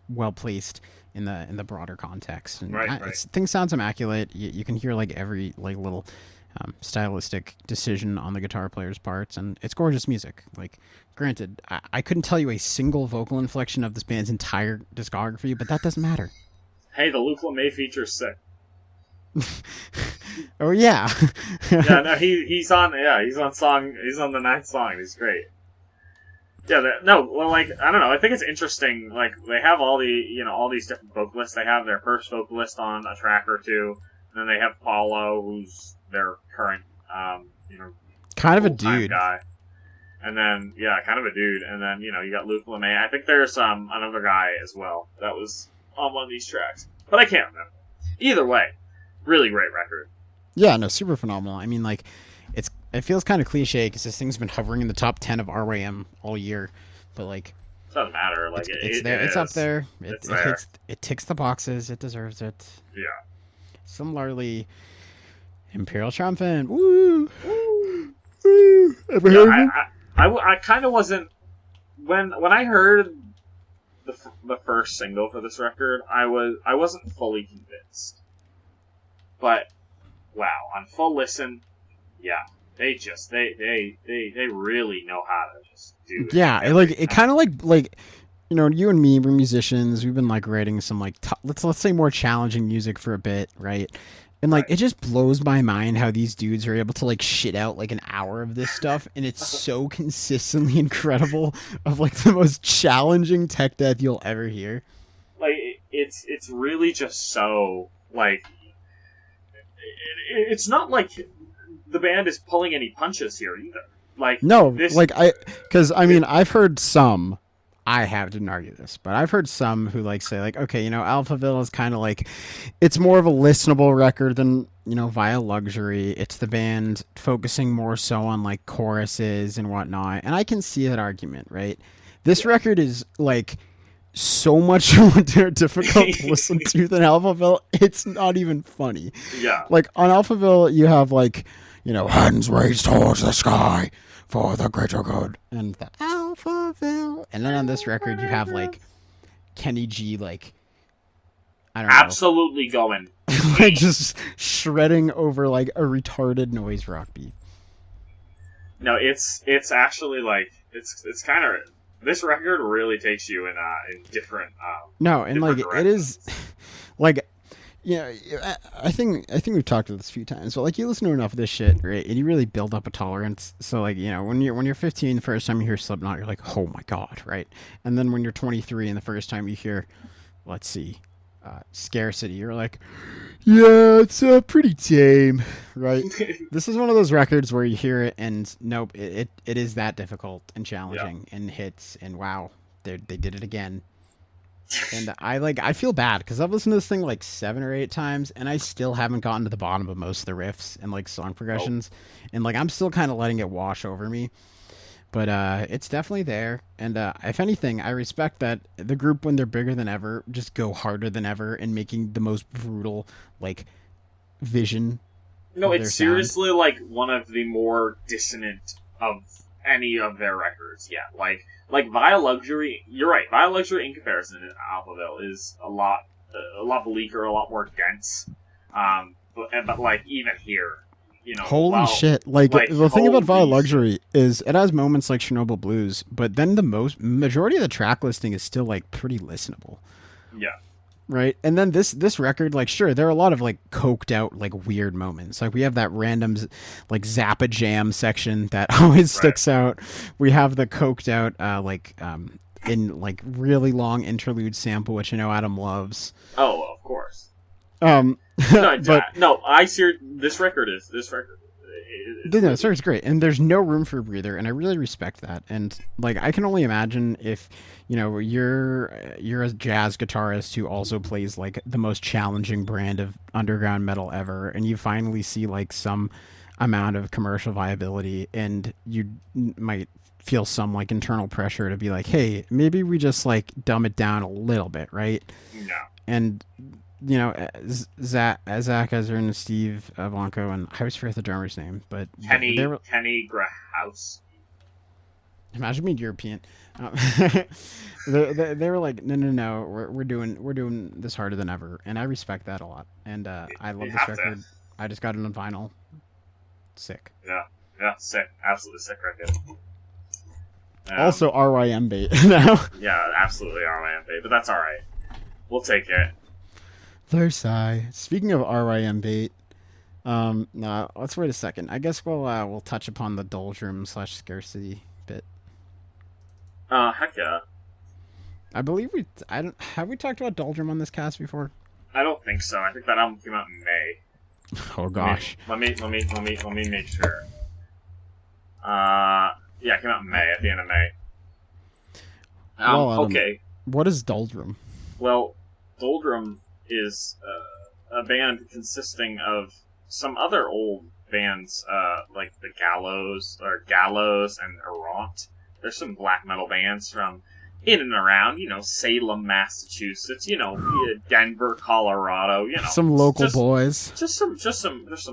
well placed in the broader context. And right. Things sounds immaculate. You can hear like every like little stylistic decision on the guitar player's parts, and it's gorgeous music. Like, granted, I couldn't tell you a single vocal inflection of this band's entire discography, but that doesn't matter. Hey, the Luke LeMay feature's sick. Oh yeah. Yeah, no, he's on the 9th song. He's great. Yeah, I don't know. I think it's interesting. Like, they have all these different vocalists. They have their first vocalist on a track or two, and then they have Paulo, who's their current, kind of a dude guy. And then, kind of a dude. And then, you got Luke LeMay. I think there's another guy as well that was on one of these tracks, but I can't remember. Either way, really great record. Yeah, no, super phenomenal. I mean, like, it feels kind of cliche because this thing's been hovering in the top 10 of RYM all year, but like, it doesn't matter. Like, it's there. It's up there. It ticks the boxes. It deserves it. Yeah. Similarly, Imperial Triumphant. Woo! Woo! Woo! Ever heard? I kind of wasn't when I heard the first single for this record. I wasn't fully convinced, but wow, on full listen, yeah, they really know how to just do it. Yeah, it kind of like you and me, we're musicians. We've been like writing some like let's say more challenging music for a bit, right? And like, it just blows my mind how these dudes are able to like shit out like an hour of this stuff, and it's so consistently incredible of like the most challenging tech death you'll ever hear. Like, it's really just so like it's not like the band is pulling any punches here either. Like no, this, like because I mean I've heard some. I didn't argue this, but I've heard some who like say like, okay, Alphaville is kind of like, it's more of a listenable record than Via Luxury. It's the band focusing more so on like choruses and whatnot, and I can see that argument, right? This record is like so much more difficult to listen to than Alphaville. It's not even funny. Yeah. Like on Alphaville, you have like, hands raised towards the sky for the greater good, and the Alphaville. And then on this record, you have like Kenny G, like, I don't know, absolutely going, like just shredding over like a retarded noise rock beat. No, it's actually like it's kind of, this record really takes you in different. No, and different like directions. it is, like. I think we've talked about this a few times, but like you listen to enough of this shit, right, and you really build up a tolerance. So like when you're 15, the first time you hear Slipknot, you're like, oh my god, right? And then when you're 23 and the first time you hear, let's see, Scarcity, you're like, yeah, it's pretty tame, right? This is one of those records where you hear it and nope, it is that difficult and challenging and hits and wow, they did it again. And I feel bad because I've listened to this thing like 7 or 8 times and I still haven't gotten to the bottom of most of the riffs and like song progressions. And like I'm still kind of letting it wash over me. But it's definitely there. And if anything, I respect that the group, when they're bigger than ever, just go harder than ever in making the most brutal like vision. No, it's seriously like one of the more dissonant of any of their records. Yeah, like Via Luxury. You're right. Via Luxury, in comparison to Alphaville, is a lot bleaker, a lot more dense. But like even here, holy shit! Like the thing about Via Luxury is it has moments like Chernobyl Blues, but then the majority of the track listing is still like pretty listenable. Yeah. Right, and then this record, like, sure, there are a lot of like coked out like weird moments. Like we have that random like Zappa Jam section that always sticks out. We have the coked out in like really long interlude sample, which Adam loves. Oh, of course. But I see this record. No, this record's great, and there's no room for a breather, and I really respect that. And like, I can only imagine if you're a jazz guitarist who also plays like the most challenging brand of underground metal ever, and you finally see like some amount of commercial viability, and you might feel some like internal pressure to be like, hey, maybe we just like dumb it down a little bit, right? No. And Zach Ezra and Steve Blanco, and I always forget the drummer's name, but Kenny Grahouse. Imagine being European. They were like, no, we're doing this harder than ever, and I respect that a lot. And I love this record. I just got it on vinyl. Sick. Yeah, sick. Absolutely sick record. Also RYM bait now. Yeah, absolutely RYM bait, but that's all right. We'll take it. Versailles. Speaking of RYM bait, no, let's wait a second. I guess we'll touch upon the doldrum / scarcity bit. Heck yeah. I believe have we talked about doldrum on this cast before? I don't think so. I think that album came out in May. Oh gosh. Let me make sure. Yeah, it came out in May, at the end of May. Okay. What is doldrum? Well, doldrum is a band consisting of some other old bands, like the Gallows and Errant. There's some black metal bands from in and around, Salem, Massachusetts, Denver, Colorado, some local boys. Just some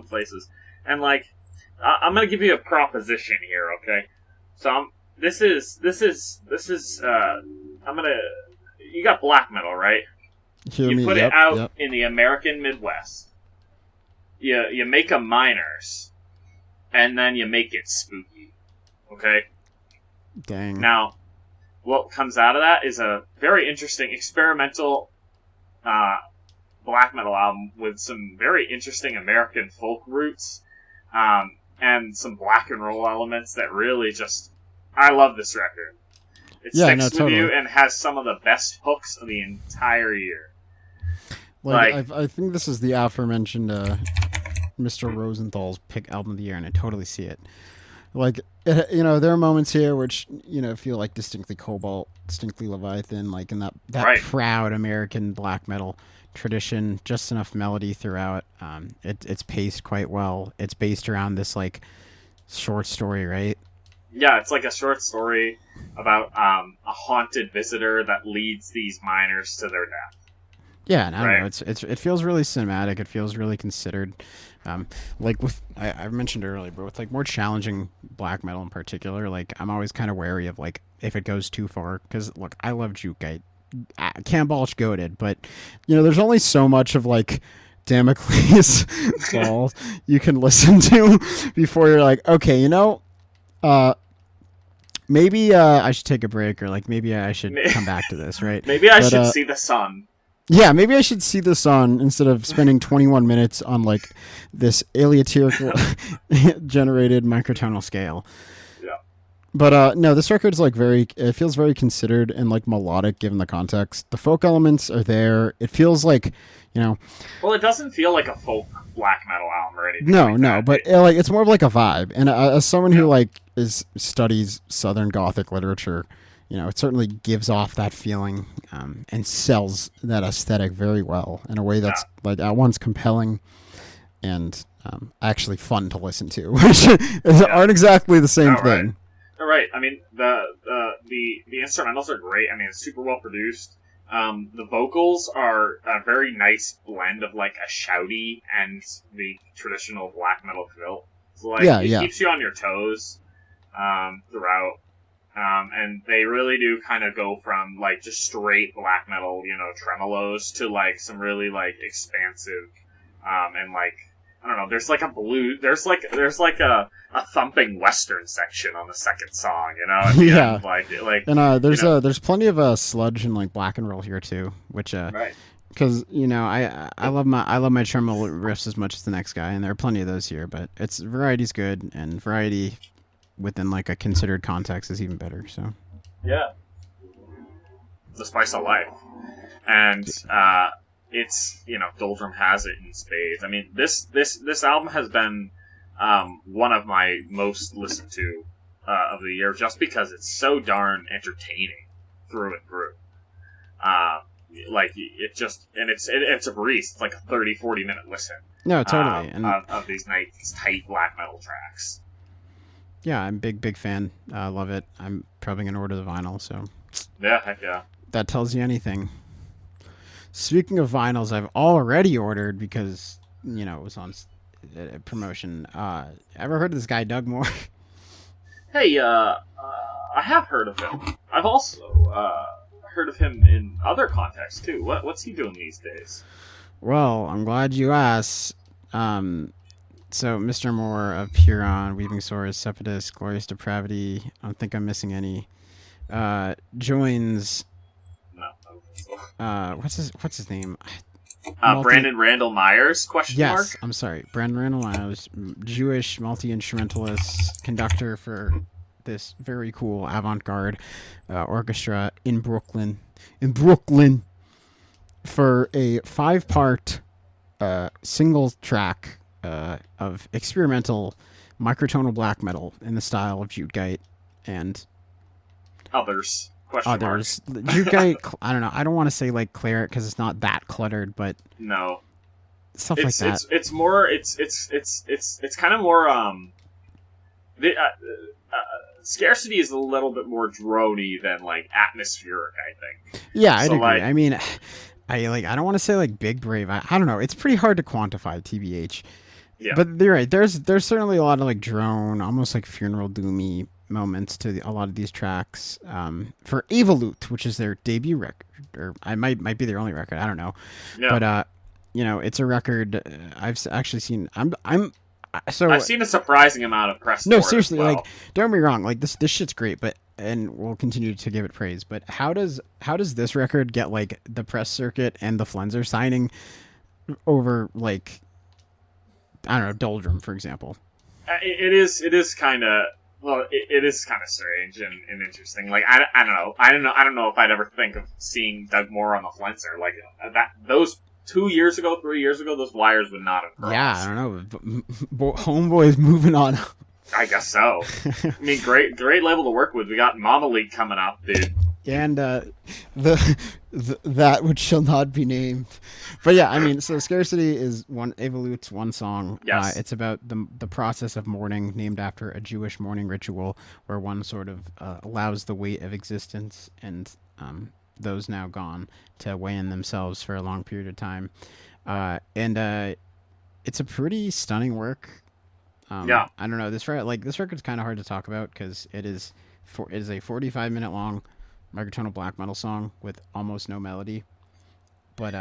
places. And like, I'm gonna give you a proposition here, okay? So you got black metal, right? You put it out in the American Midwest. You make them minors, and then you make it spooky. Okay? Dang. Now, what comes out of that is a very interesting experimental black metal album with some very interesting American folk roots, and some black and roll elements that really just... I love this record. It sticks with you and has some of the best hooks of the entire year. I think this is the aforementioned Mr. Rosenthal's pick album of the year, and I totally see it. Like, there are moments here which, feel like distinctly Cobalt, distinctly Leviathan, like in that Right. proud American black metal tradition, just enough melody throughout. It's paced quite well. It's based around this, like, short story, right? Yeah, it's like a short story about a haunted visitor that leads these miners to their death. Yeah, and I don't know. It feels really cinematic. It feels really considered. Like with I mentioned earlier, but with like more challenging black metal in particular, like I'm always kind of wary of like if it goes too far. Because look, I love Juke. Cambalch goated, but there's only so much of like Damocles balls you can listen to before you're like, okay, maybe I should take a break, or like maybe I should come back to this, right? Maybe I should see the sun. Yeah, maybe I should see the sun instead of spending 21 minutes on like this aleatorical generated microtonal scale. Yeah. But no, this record's like it feels very considered and like melodic given the context. The folk elements are there. It feels like, Well, it doesn't feel like a folk black metal album or anything. No, but it's more of like a vibe. And as someone who like studies Southern Gothic literature, it certainly gives off that feeling and sells that aesthetic very well in a way that's like at once compelling and actually fun to listen to, which aren't exactly the same thing. Right. I mean, the instrumentals are great. I mean, it's super well produced. The vocals are a very nice blend of like a shouty and the traditional black metal fill. So like it keeps you on your toes throughout. And they really do kind of go from like just straight black metal, tremolos to like some really like expansive, and like I don't know. There's like a blues. There's like a thumping western section on the second song, Yeah. End, like and there's plenty of sludge and like black and roll here too, which right. Because I love my tremolo riffs as much as the next guy, and there are plenty of those here. But variety's good, and variety within like a considered context is even better. So yeah, the spice of life, and it's Doldrum has it in spades. I mean, this album has been one of my most listened to of the year, just because it's so darn entertaining through and through. Like it just, and it's a breeze. It's like a 30-40 minute listen. No, totally, of these nice tight black metal tracks. Yeah, I'm big fan. I love it. I'm probably gonna order the vinyl. So yeah, heck yeah. That tells you anything. Speaking of vinyls, I've already ordered because it was on promotion. Ever heard of this guy Doug Moore? Hey, I have heard of him. I've also heard of him in other contexts too. What's he doing these days? Well, I'm glad you asked. So, Mr. Moore of Puron, Weeping Sores, Cepidus, Glorious Depravity, I don't think I'm missing any, joins... No, I don't think so. What's his name? Brandon Randall Myers, question mark? Yes, I'm sorry. Brandon Randall Myers, Jewish multi-instrumentalist, conductor for this very cool avant-garde orchestra in Brooklyn. For a 5-part single track of experimental microtonal black metal in the style of Juke and others. Juke, I don't know. I don't want to say like clear because it's not that cluttered, but no, stuff like that. It's more. It's kind of more. Scarcity is a little bit more droney than like atmospheric, I think. Yeah, I'd agree. I mean, I don't want to say like big brave. I don't know. It's pretty hard to quantify, TBH. Yeah. But you're right. There's certainly a lot of like drone, almost like funeral doomy moments to a lot of these tracks. For Evolute, which is their debut record, or I might be their only record. I don't know. Yeah. But it's a record I've actually seen. I've seen a surprising amount of press. No, seriously, well. Like don't get me wrong. Like this shit's great, and we'll continue to give it praise. But how does this record get like the press circuit and the Flenser signing over like I don't know Doldrum, for example? It is kind of it is kind of strange and interesting. Like I don't know if I'd ever think of seeing Doug Moore on the Flenser like that. Those 2 years ago, 3 years ago, those wires would not have crossed. Yeah, I don't know. Homeboy's moving on. I guess so. I mean, great label to work with. We got Mama League coming up, dude. And that which shall not be named. But yeah, I mean, so Scarcity is Evolut's one song. Yes. It's about the process of mourning, named after a Jewish mourning ritual where one sort of allows the weight of existence and those now gone to weigh in themselves for a long period of time. And it's a pretty stunning work. Yeah. I don't know. This record's kind of hard to talk about because it is a 45-minute long microtonal black metal song with almost no melody. But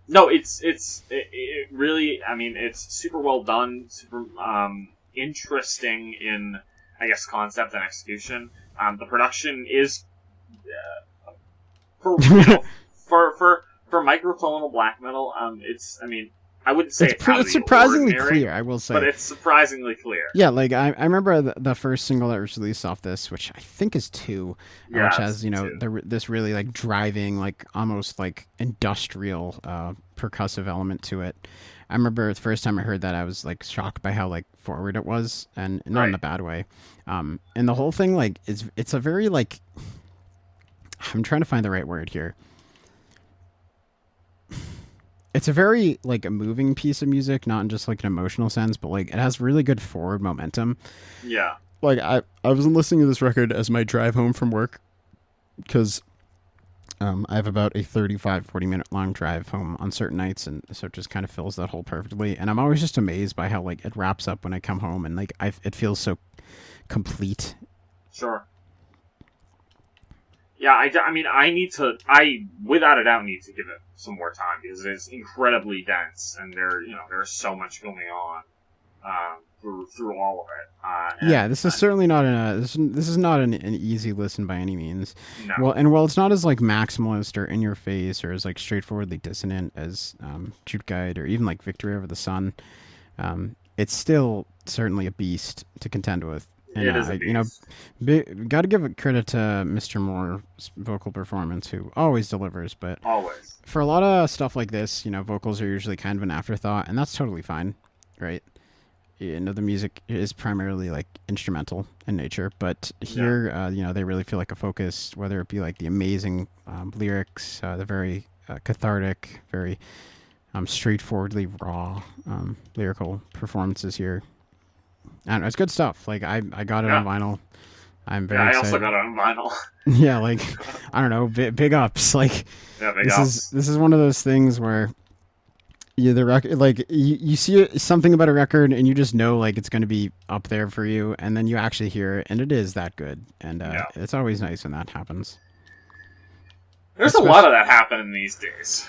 no, it really. I mean, it's super well done, super interesting in, I guess, concept and execution. The production is for microtonal black metal. It's. I mean, I wouldn't say it's surprisingly clear, I will say. But it's surprisingly clear. Yeah, like I remember the first single that was released off this, which I think is 2, which has, this really like driving, like almost like industrial percussive element to it. I remember the first time I heard that, I was like shocked by how like forward it was, and not in a bad way. And the whole thing, like, it's a very like, I'm trying to find the right word here. It's a very, like, a moving piece of music, not in just, like, an emotional sense, but, like, it has really good forward momentum. Yeah. Like, I was listening to this record as my drive home from work, because I have about a 40-minute long drive home on certain nights, and so it just kind of fills that hole perfectly. And I'm always just amazed by how, like, it wraps up when I come home, and, like, it feels so complete. Sure. Yeah, I mean, I without a doubt need to give it some more time because it is incredibly dense, and there's so much going on through all of it. This is certainly not this is not an easy listen by any means. No. Well, it's not as like maximalist or in your face or as like straightforwardly dissonant as Jude Guide or even like Victory Over the Sun. It's still certainly a beast to contend with. And, it is a beast. Got to give a credit to Mr. Moore's vocal performance, who always delivers. But always, for a lot of stuff like this, vocals are usually kind of an afterthought, and that's totally fine, right? The music is primarily like instrumental in nature, but here, they really feel like a focus. Whether it be like the amazing lyrics, the very cathartic, very straightforwardly raw lyrical performances here. I don't know, it's good stuff. Like I got it on vinyl. I'm very excited. I also got it on vinyl. Yeah, like I don't know, big ups. Like this is one of those things where the record, like you see something about a record and you just know like it's going to be up there for you, and then you actually hear it and it is that good. And it's always nice when that happens. There's a lot of that happening these days.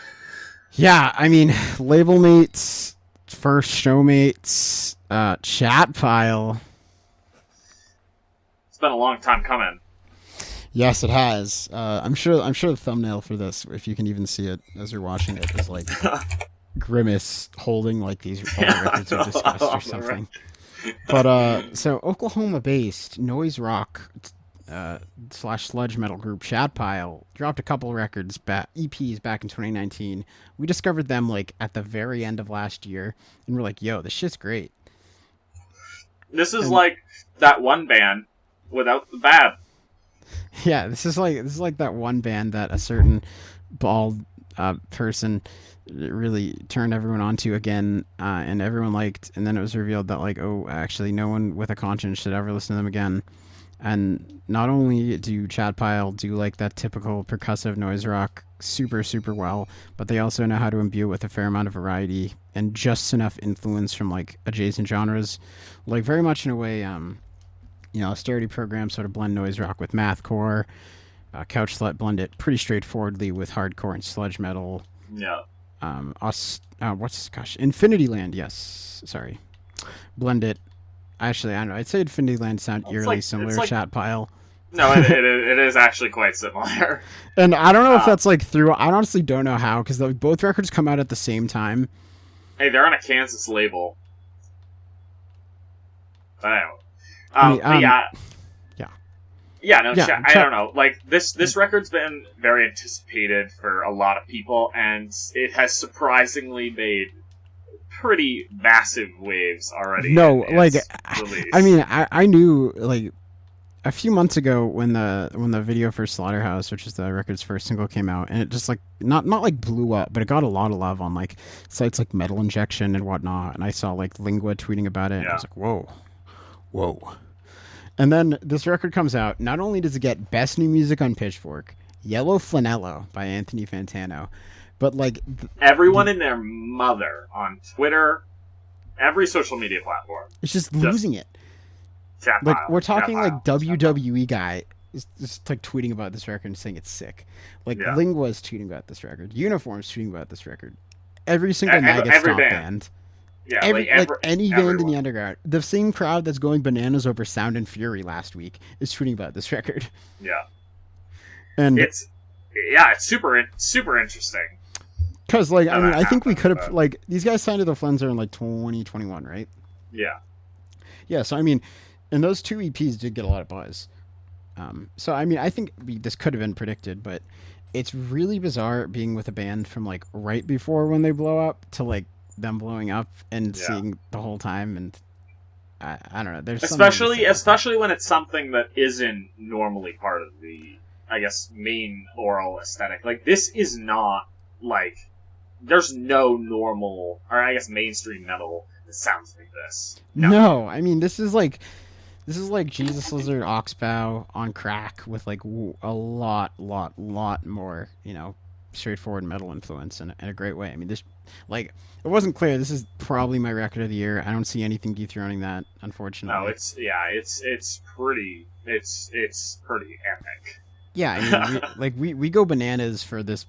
Yeah, I mean, label mates, first showmates. Chat pile. It's been a long time coming. Yes, it has. I'm sure the thumbnail for this, if you can even see it as you're watching it, is like Grimace holding like these records are discussed or something. But so Oklahoma-based noise rock / sludge metal group Chat Pile dropped a couple records EPs back in 2019. We discovered them like at the very end of last year, and we're like, "Yo, this shit's great." This is like that one band without the bad. Yeah, this is like that one band that a certain bald person really turned everyone onto again, and everyone liked, and then it was revealed that like, oh, actually, no one with a conscience should ever listen to them again. And not only do Chat Pile do like that typical percussive noise rock super, super well, but they also know how to imbue it with a fair amount of variety and just enough influence from like adjacent genres, like very much in a way, austerity programs sort of blend noise rock with mathcore, Couch Slut blend it pretty straightforwardly with hardcore and sludge metal. Yeah. Infinity Land, yes, sorry, blend it. Actually, I don't know. I'd say Infinity Land sound eerily similar to Chat Pile. No, it is actually quite similar. And I don't know if that's like through. I honestly don't know how, because both records come out at the same time. Hey, they're on a Kansas label. But anyway. Yeah. Yeah, no, I don't know. Like, this record's been very anticipated for a lot of people, and it has surprisingly made pretty massive waves already. No, like, I mean, I knew, like, a few months ago when the video for Slaughterhouse, which is the record's first single, came out, and it just, like, not like blew up, but it got a lot of love on, like, sites like Metal Injection and whatnot, and I saw, like, Lingua tweeting about it, and I was like, whoa. And then this record comes out. Not only does it get Best New Music on Pitchfork, Yellow Flanello by Anthony Fantano, but like everyone in their mother on Twitter, every social media platform, it's just losing it. Like we're talking like WWE guy is just like tweeting about this record and saying it's sick. Like Lingua's tweeting about this record. Uniform's tweeting about this record. Every single Maggot Stomp band. Yeah, any band in the underground. The same crowd that's going bananas over Sound and Fury last week is tweeting about this record. Yeah, and it's super interesting. Because like I mean, I think we could have like these guys signed to the Flenser in like 2021, right? Yeah. Yeah. So I mean, and those two EPs did get a lot of buzz. So I mean, I think this could have been predicted, but it's really bizarre being with a band from like right before when they blow up to like them blowing up and seeing the whole time, and I don't know. There's especially when it's something that isn't normally part of the, I guess, main oral aesthetic. Like this is not like there's no normal or I guess mainstream metal that sounds like this. No, I mean this is like Jesus Lizard Oxbow on crack with like a lot more, you know, straightforward metal influence in a great way. I mean, this, like, it wasn't clear. This is probably my record of the year. I don't see anything dethroning that, unfortunately. No, it's pretty epic. Yeah, I mean, we go bananas for this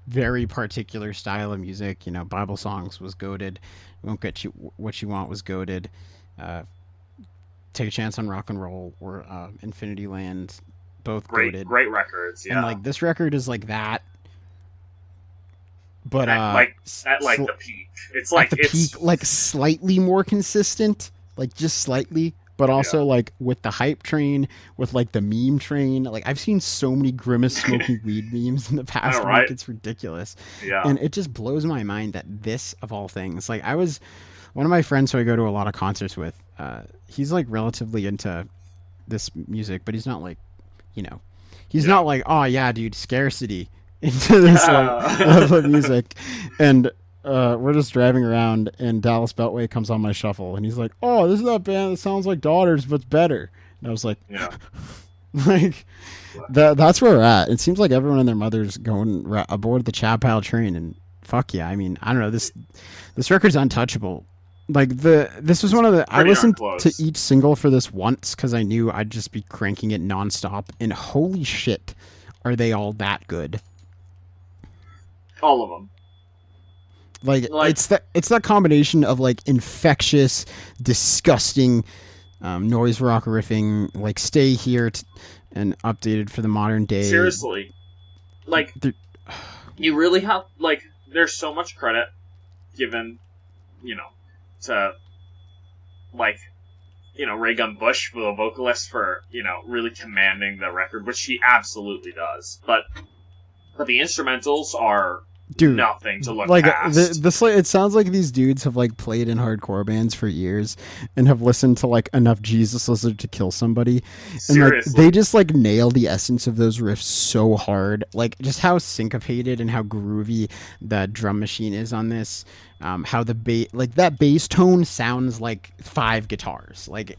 very particular style of music. You know, Bible Songs was goated. Won't Get You What You Want was goated. Take a Chance on Rock and Roll or Infinity Land, both goated. Great records. Yeah, and like this record is like that. But at the peak, it's like peak, like slightly more consistent, like just slightly, but also like with the hype train, with like the meme train. Like I've seen so many Grimace smoking weed memes in the past week, it's ridiculous. Yeah, and it just blows my mind that this of all things. Like one of my friends who I go to a lot of concerts with. He's like relatively into this music, but he's not like, you know, he's not like, oh yeah, dude, scarcity. Into this level of music, and we're just driving around, and Dallas Beltway comes on my shuffle, and he's like, "Oh, this is that band that sounds like Daughters, but better." And I was like, like that's where we're at. It seems like everyone and their mother's going aboard the Chad Pile train, and fuck yeah. I mean, I don't know, this record's untouchable. Like this was one of the I listened to each single for this once because I knew I'd just be cranking it nonstop, and holy shit, are they all that good? All of them. Like it's that combination of like infectious, disgusting noise rock riffing, like Stay Here and updated for the modern day. Seriously, like you really have like there's so much credit given, you know, to like, you know, Ray Gun Bush, the vocalist, for, you know, really commanding the record, which she absolutely does. But the instrumentals are nothing to look past. It sounds like these dudes have like played in hardcore bands for years and have listened to like enough Jesus Lizard to kill somebody. And like they just like nail the essence of those riffs so hard. Like just how syncopated and how groovy the drum machine is on this. How the that bass tone sounds like 5 guitars. Like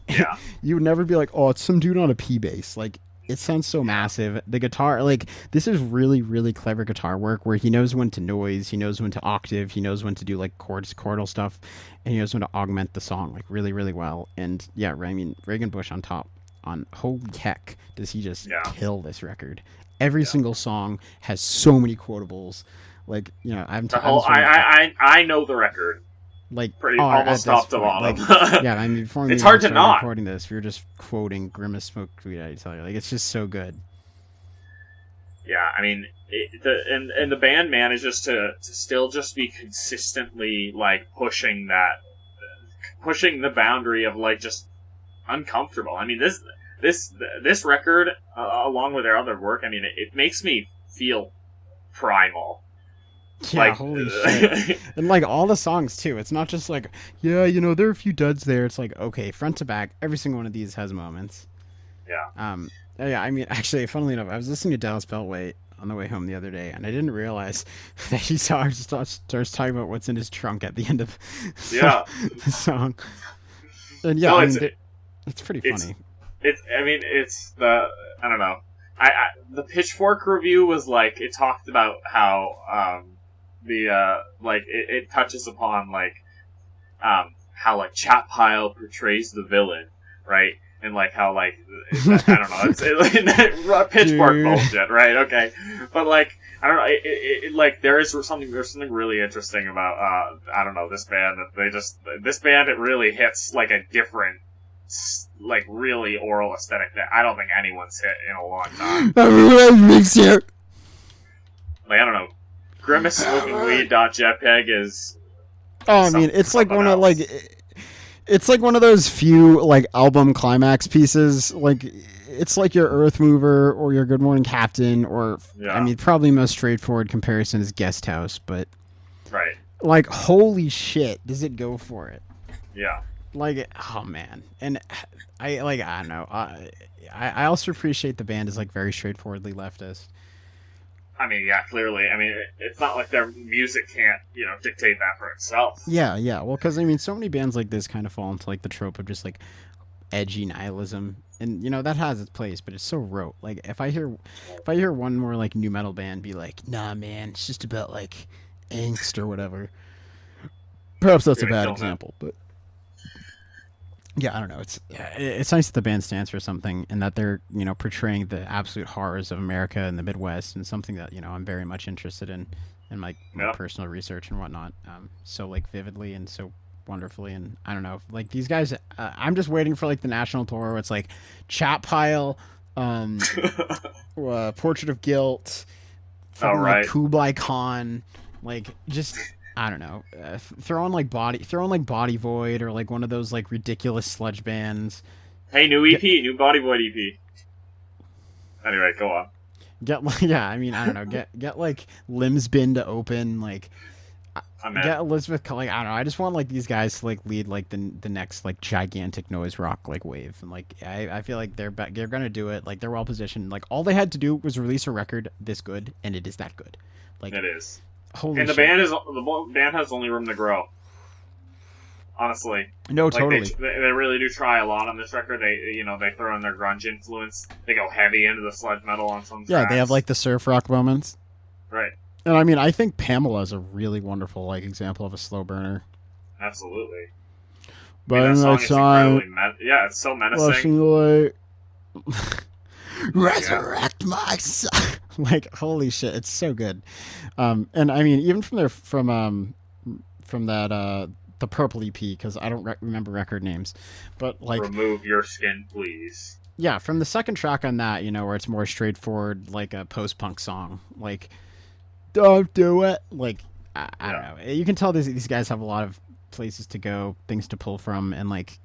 you would never be like, oh, it's some dude on a P bass. Like it sounds so massive. The guitar, like this is really, really clever guitar work where he knows when to noise, he knows when to octave, he knows when to do like chordal stuff, and he knows when to augment the song like really, really well. And yeah, I mean, Reagan Bush on top. Holy heck, does he just kill this record? Every single song has so many quotables. Like, you know, I know the record. Like pretty almost top to bottom. Like, yeah, I mean, before it's hard to not recording this, we were just quoting Grimace Smoke Weed. I tell you, like it's just so good. Yeah, I mean, the band manages to still just be consistently like pushing the boundary of like just uncomfortable. I mean, this this record, along with their other work, I mean, it makes me feel primal. Yeah, like, holy shit. And like all the songs too. It's not just like, yeah, you know, there are a few duds there. It's like, okay, front to back, every single one of these has moments. Yeah. Yeah, I mean, actually, funnily enough, I was listening to Dallas Beltway on the way home the other day, and I didn't realize that he starts talking about what's in his trunk at the end of the song. And yeah, I mean, it's pretty funny. I don't know. The Pitchfork review was like, it talked about how it touches upon like how like Chat Pile portrays the villain, right? And like how like I don't know, it's Pitchfork bullshit, right? Okay, but like I don't know, it like there's something really interesting about I don't know, this band. This band, it really hits like a different, like really oral aesthetic that I don't think anyone's hit in a long time. Like I don't know, Grimace Smoking Weed.jpg is. Oh, I mean, it's like one of like. It's like one of those few like album climax pieces. Like it's like your Earth Mover or your Good Morning Captain, or I mean, probably most straightforward comparison is Guest House, but right. Like holy shit, does it go for it? Yeah. Like oh man, and I don't know. I also appreciate the band is like very straightforwardly leftist. I mean, yeah, clearly. I mean, it's not like their music can't, you know, dictate that for itself. Yeah. Well, because I mean, so many bands like this kind of fall into like the trope of just like edgy nihilism, and you know that has its place, but it's so rote. Like if I hear one more like new metal band be like, "Nah, man, it's just about like angst or whatever." Perhaps that's a bad example, but yeah, I don't know. It's nice that the band stands for something, and that they're, you know, portraying the absolute horrors of America and the Midwest, and something that, you know, I'm very much interested in my personal research and whatnot, so like vividly and so wonderfully. And I don't know, like these guys, I'm just waiting for like the national tour where it's like Chat Pile, Portrait of Guilt, like Kublai Khan, like just. I don't know. Throw in like Body Void or like one of those like ridiculous sludge bands. Hey, new EP, new Body Void EP. Anyway, go on. Get like I mean I don't know. Get like Limbs Bin to open like. Get Elizabeth. Like I don't know. I just want like these guys to like lead like the next like gigantic noise rock like wave, and like I feel like they're gonna do it. Like they're well positioned. Like all they had to do was release a record this good, and it is that good. Like it is. Holy and the shit. band has only room to grow. Honestly, no, like totally. They really do try a lot on this record. They throw in their grunge influence. They go heavy into the sludge metal on some tracks. Yeah, they have like the surf rock moments. Right. And I mean, I think Pamela is a really wonderful like example of a slow burner. Absolutely. But that song is incredibly it's so menacing. Resurrect my son. Like holy shit, it's so good. And I mean, even from that the Purple EP, because I don't remember record names, but like Remove Your Skin, Please. Yeah, from the second track on that, you know, where it's more straightforward, like a post-punk song, like don't do it. Like I don't know, you can tell these guys have a lot of places to go, things to pull from, and like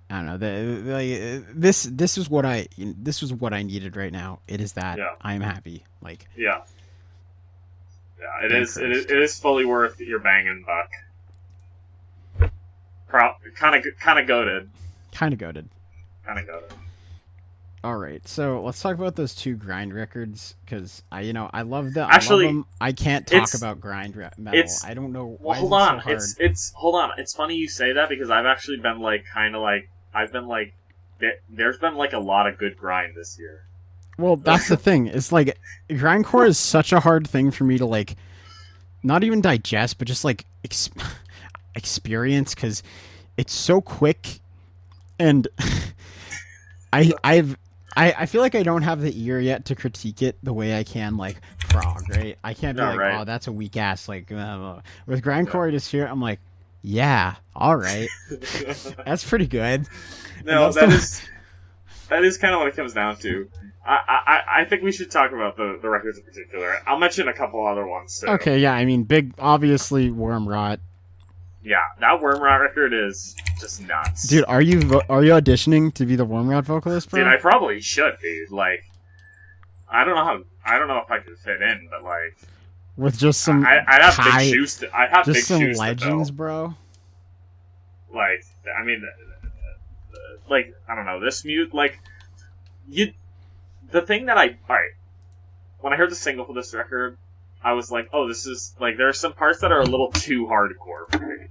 I don't know. This is what I needed right now. It is that I'm happy. Like it is. It is fully worth your banging buck. Kind of goated. All right, so let's talk about those two grind records, because I love them. Actually, I love them. I can't talk about grind metal. I don't know. Well, hold on. Hold on. It's funny you say that, because I've actually been there's been like a lot of good grind this year. Well, that's the thing. It's like grindcore is such a hard thing for me to like, not even digest, but just like experience, because it's so quick, and I feel like I don't have the ear yet to critique it the way I can like prog, right? I can't be oh, that's a weak ass like with grindcore. Just here, I'm like, yeah, all right, that's pretty good. No, that is kind of what it comes down to. I think we should talk about the records in particular. I'll mention a couple other ones too. Okay, yeah, I mean, obviously Worm Rot. Yeah, that Worm Rot record is just nuts. Dude, are you auditioning to be the Wormrod vocalist, bro? Dude, I probably should, dude. Like, I don't know if I could fit in, but like, with just some, I'd have big shoes to. I'd have just big some shoes legends, to fill. bro. Like, I mean, like, I don't know, this mute, like, the thing that alright, when I heard the single for this record, I was like, oh, this is, like, there are some parts that are a little too hardcore for me.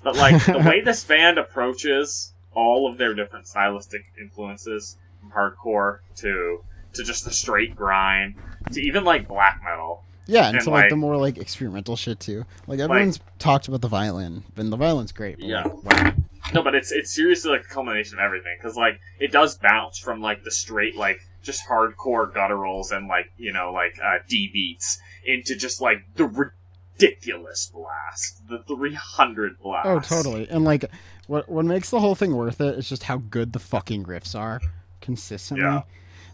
But, like, the way this band approaches all of their different stylistic influences, from hardcore to just the straight grind, to even, like, black metal. Yeah, and to, like, the more, like, experimental shit, too. Like, everyone's talked about the violin, and the violin's great. But yeah. Like, no, but it's seriously, like, a culmination of everything. Because, like, it does bounce from, like, the straight, like, just hardcore gutturals and, like, you know, like, D beats into just, like, the ridiculous blast. The 300 blast. Oh, totally. And, like, what makes the whole thing worth it is just how good the fucking riffs are consistently. Yeah.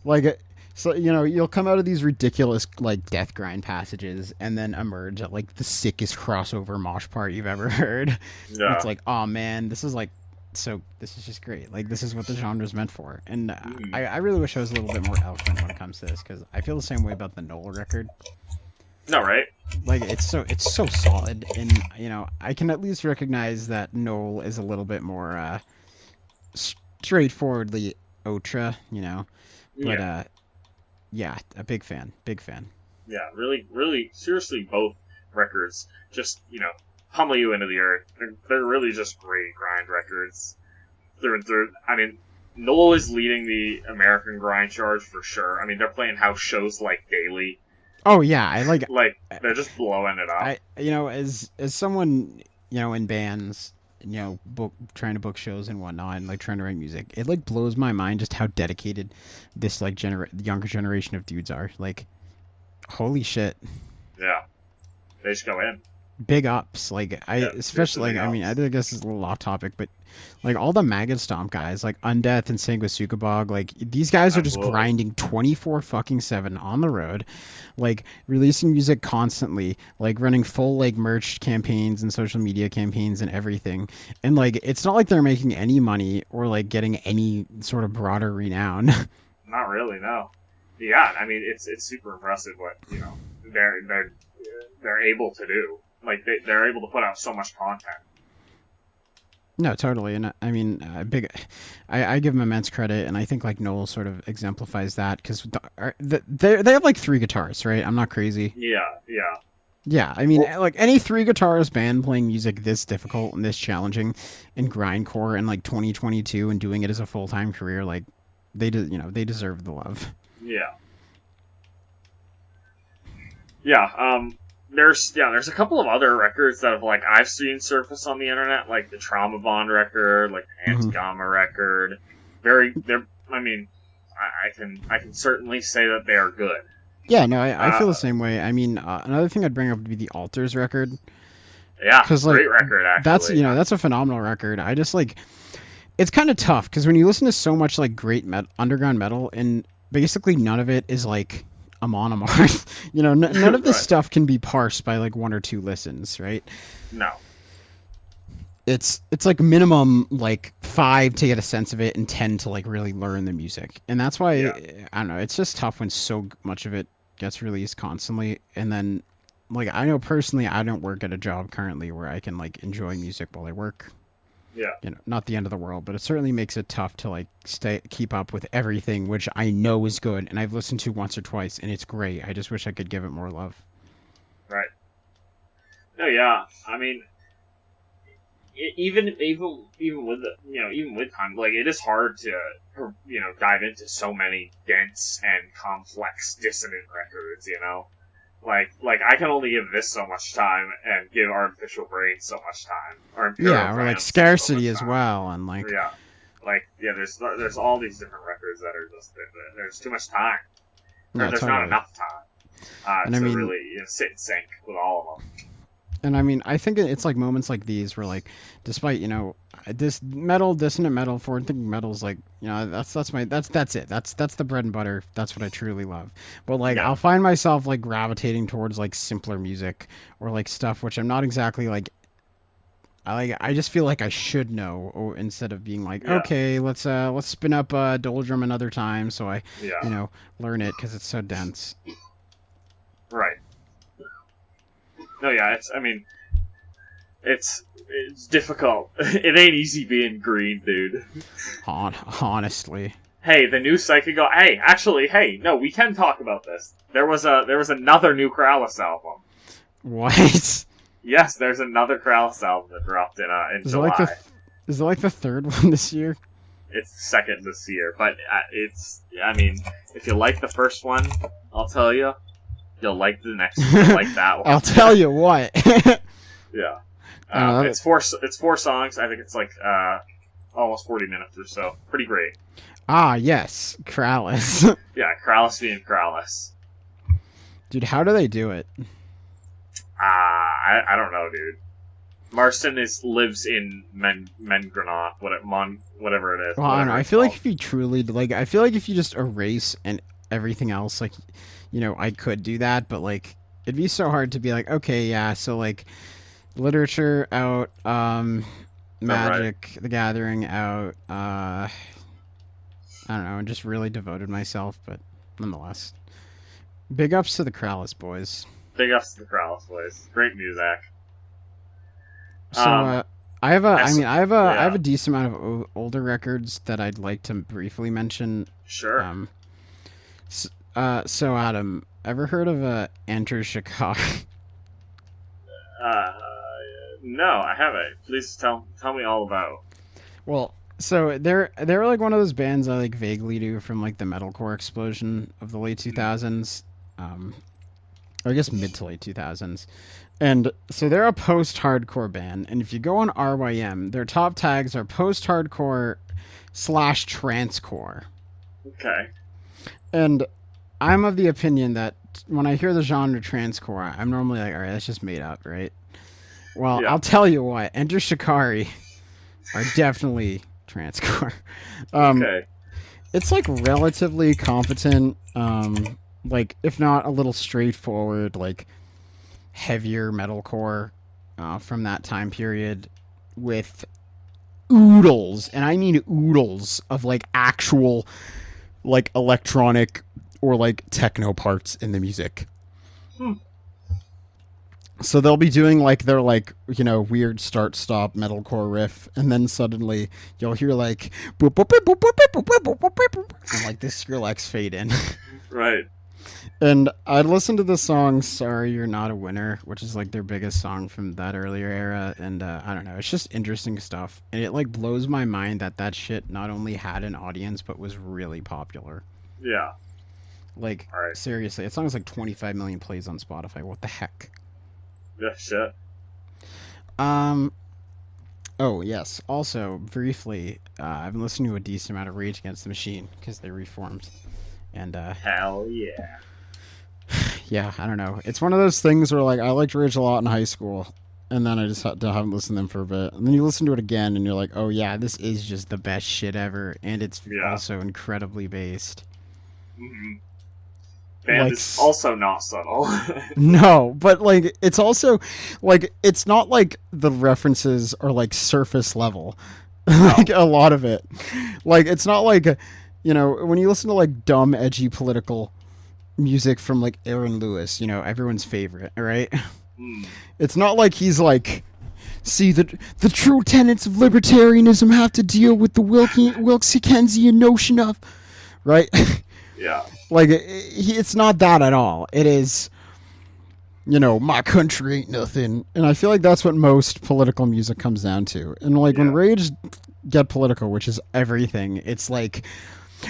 Like, so, you know, you'll come out of these ridiculous, like, death grind passages and then emerge at, like, the sickest crossover mosh part you've ever heard. Yeah. It's like, oh, man, this is, like, this is just great. Like, this is what the genre's meant for. And I really wish I was a little bit more eloquent when it comes to this, because I feel the same way about the Noel record. No, right? Like, it's so solid, and, you know, I can at least recognize that Noel is a little bit more straightforwardly ultra, you know. But, yeah, a big fan. Yeah, really, really, seriously, both records just, you know, pummel you into the earth. They're really just great grind records. They're I mean, Noel is leading the American grind charge for sure. I mean, they're playing house shows, like, daily. Oh, yeah, I like they're just blowing it up. You know, as someone, you know, in bands, you know, trying to book shows and whatnot, and like trying to write music, it like blows my mind just how dedicated this like younger generation of dudes are. Like, holy shit. Yeah, they just go in. Big ups, like especially like I mean, I guess it's a little off topic, but like all the Maggot Stomp guys, like Undeath and Sanguisugabog, like these guys are just grinding 24/7 on the road, like releasing music constantly, like running full like merch campaigns and social media campaigns and everything, and like it's not like they're making any money or like getting any sort of broader renown. Not really, no. Yeah, I mean it's super impressive what you know they're able to do. Like, they're able to put out so much content. No, totally. And I mean, I give them immense credit, and I think, like, Noel sort of exemplifies that, because they have, like, 3 guitars, right? I'm not crazy. Yeah. Yeah, I mean, like, any 3-guitarist band playing music this difficult and this challenging in grindcore in, like, 2022 and doing it as a full-time career, like, they deserve the love. Yeah. Yeah, There's a couple of other records that have like I've seen surface on the internet, like the Trauma Bond record, like the Anti-Gamma record. I mean, I can certainly say that they are good. Yeah, no, I feel the same way. I mean, another thing I'd bring up would be the Alters record. Yeah, like, great record actually. That's a phenomenal record. I just like, it's kind of tough because when you listen to so much like great underground metal, and basically none of it is like a monomorph. You know, none of this stuff can be parsed by like 1 or 2 listens, right? No. It's like minimum like 5 to get a sense of it and 10 to like really learn the music. And that's why I don't know, it's just tough when so much of it gets released constantly. And then like I know personally I don't work at a job currently where I can like enjoy music while I work. Yeah. You know, not the end of the world, but it certainly makes it tough to like keep up with everything, which I know is good and I've listened to once or twice and it's great. I just wish I could give it more love. Right. No, yeah. I mean, even with the, even with time, like it is hard to dive into so many dense and complex dissonant records. Like I can only give this so much time and give Artificial Brain so much time. Or like Scarcity as well, and like there's all these different records that are just there's too much time. There's not enough time to really sit and sync with all of them. And I mean, I think it's like moments like these where like, despite this dissonant metal, forward thinking metal is like, that's it. That's the bread and butter. That's what I truly love. But like, I'll find myself like gravitating towards like simpler music or like stuff which I'm not exactly like I just feel like I should know, or instead of being like, Yeah. okay, let's spin up Doldrum another time, so I, Yeah. learn it because it's so dense. Right. No, yeah, it's difficult. It ain't easy being green, dude. Honestly. Hey, the new Psychical. Hey, no, we can talk about this. There was another new Kralis album. What? Yes, there's another Kralis album that dropped in July. Is it like the third one this year? It's the second this year, but if you like the first one, I'll tell you, you'll like the next one. You'll like that one. I'll tell you what. Yeah. It's four songs. I think it's like almost 40 minutes or so. Pretty great. Ah, yes, Kralis. Yeah, Kralis being Kralis. Dude, how do they do it? I don't know, dude. Marston lives in Mengranoth, whatever it is. Well, I don't know. I feel like if you truly I feel like if you just erase and everything else, like, I could do that, but like, it'd be so hard to be like, okay, yeah, so like, literature out, Magic the Gathering out, I don't know, and just really devoted myself, but nonetheless, big ups to the Kralis boys. Big ups to the Kralis boys. Great music. So I have a decent amount of older records that I'd like to briefly mention. Sure. So Adam, ever heard of Enter Chicago? No, I haven't. Please tell me all about. Well, so they're like one of those bands I like vaguely do from like the metalcore explosion of the late 2000s, or I guess mid to late 2000s. And so they're a post-hardcore band, and if you go on RYM, their top tags are post-hardcore / transcore. Okay. And I'm of the opinion that when I hear the genre transcore, I'm normally like, all right, that's just made up, right? Well, yeah. I'll tell you what, Enter Shikari are definitely transcore. Okay. It's like relatively competent, like if not a little straightforward, like heavier metalcore from that time period with oodles, and I mean oodles of like actual like electronic or like techno parts in the music. So they'll be doing like their like, weird start stop metalcore riff, and then suddenly you'll hear like boop, boop, boop, boop, boop, boop, boop, boop, boop, boop, and like this Skrillex fade in. Right. And I'd listen to the song Sorry You're Not a Winner, which is like their biggest song from that earlier era, and I don't know, it's just interesting stuff, and it like blows my mind that shit not only had an audience but was really popular. Yeah. Like, right. Seriously, that song has like 25 million plays on Spotify. What the heck? Yeah, shit. Oh, yes. Also, briefly, I've been listening to a decent amount of Rage Against the Machine because they reformed. And, hell yeah. Yeah, I don't know. It's one of those things where, like, I liked Rage a lot in high school, and then I just haven't listened to them for a bit. And then you listen to it again, and you're like, oh, yeah, this is just the best shit ever. And it's also incredibly based. Mm-hmm. Band is also not subtle. No, but like it's also like it's not like the references are like surface level. No. Like a lot of it. Like it's not like when you listen to like dumb edgy political music from like Aaron Lewis, everyone's favorite, right? It's not like he's like, see, the true tenets of libertarianism have to deal with the Wilkes-Dickensian notion of, right? Yeah. Like, it's not that at all. It is, my country ain't nothing. And I feel like that's what most political music comes down to. And, like, when Rage get political, which is everything, it's like,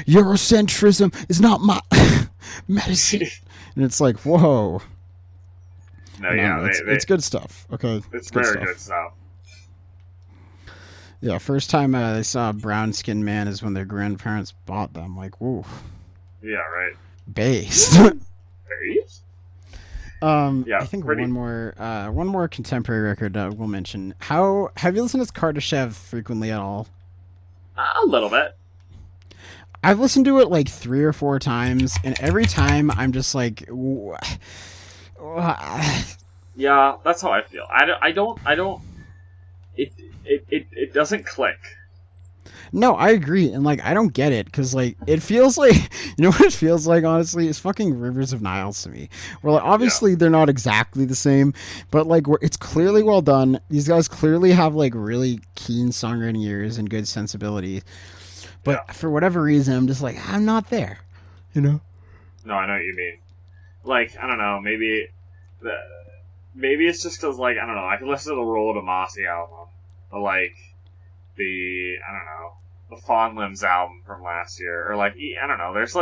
Eurocentrism is not my medicine. And it's like, whoa. No, yeah. It's good stuff, okay? It's very good stuff. Yeah, first time they saw a brown-skinned man is when their grandparents bought them. Like, woo. Yeah, right. Based. Based? I think one more contemporary record we'll mention. Have you listened to Kardashev frequently at all? A little bit. I've listened to it like 3 or 4 times, and every time I'm just like, yeah, that's how I feel. I don't. it doesn't click. No, I agree, and like I don't get it because like it feels like you know what it feels like honestly. It's fucking Rivers of Niles to me. Where like obviously they're not exactly the same, but like it's clearly well done. These guys clearly have like really keen songwriting ears and good sensibility. But for whatever reason, I'm just like I'm not there. You know? No, I know what you mean. Like I don't know, maybe it's just because like I don't know. I can listen to the Roll of Mossy album, but like the I don't know. The Fawn Limbs album from last year, or like I don't know. There's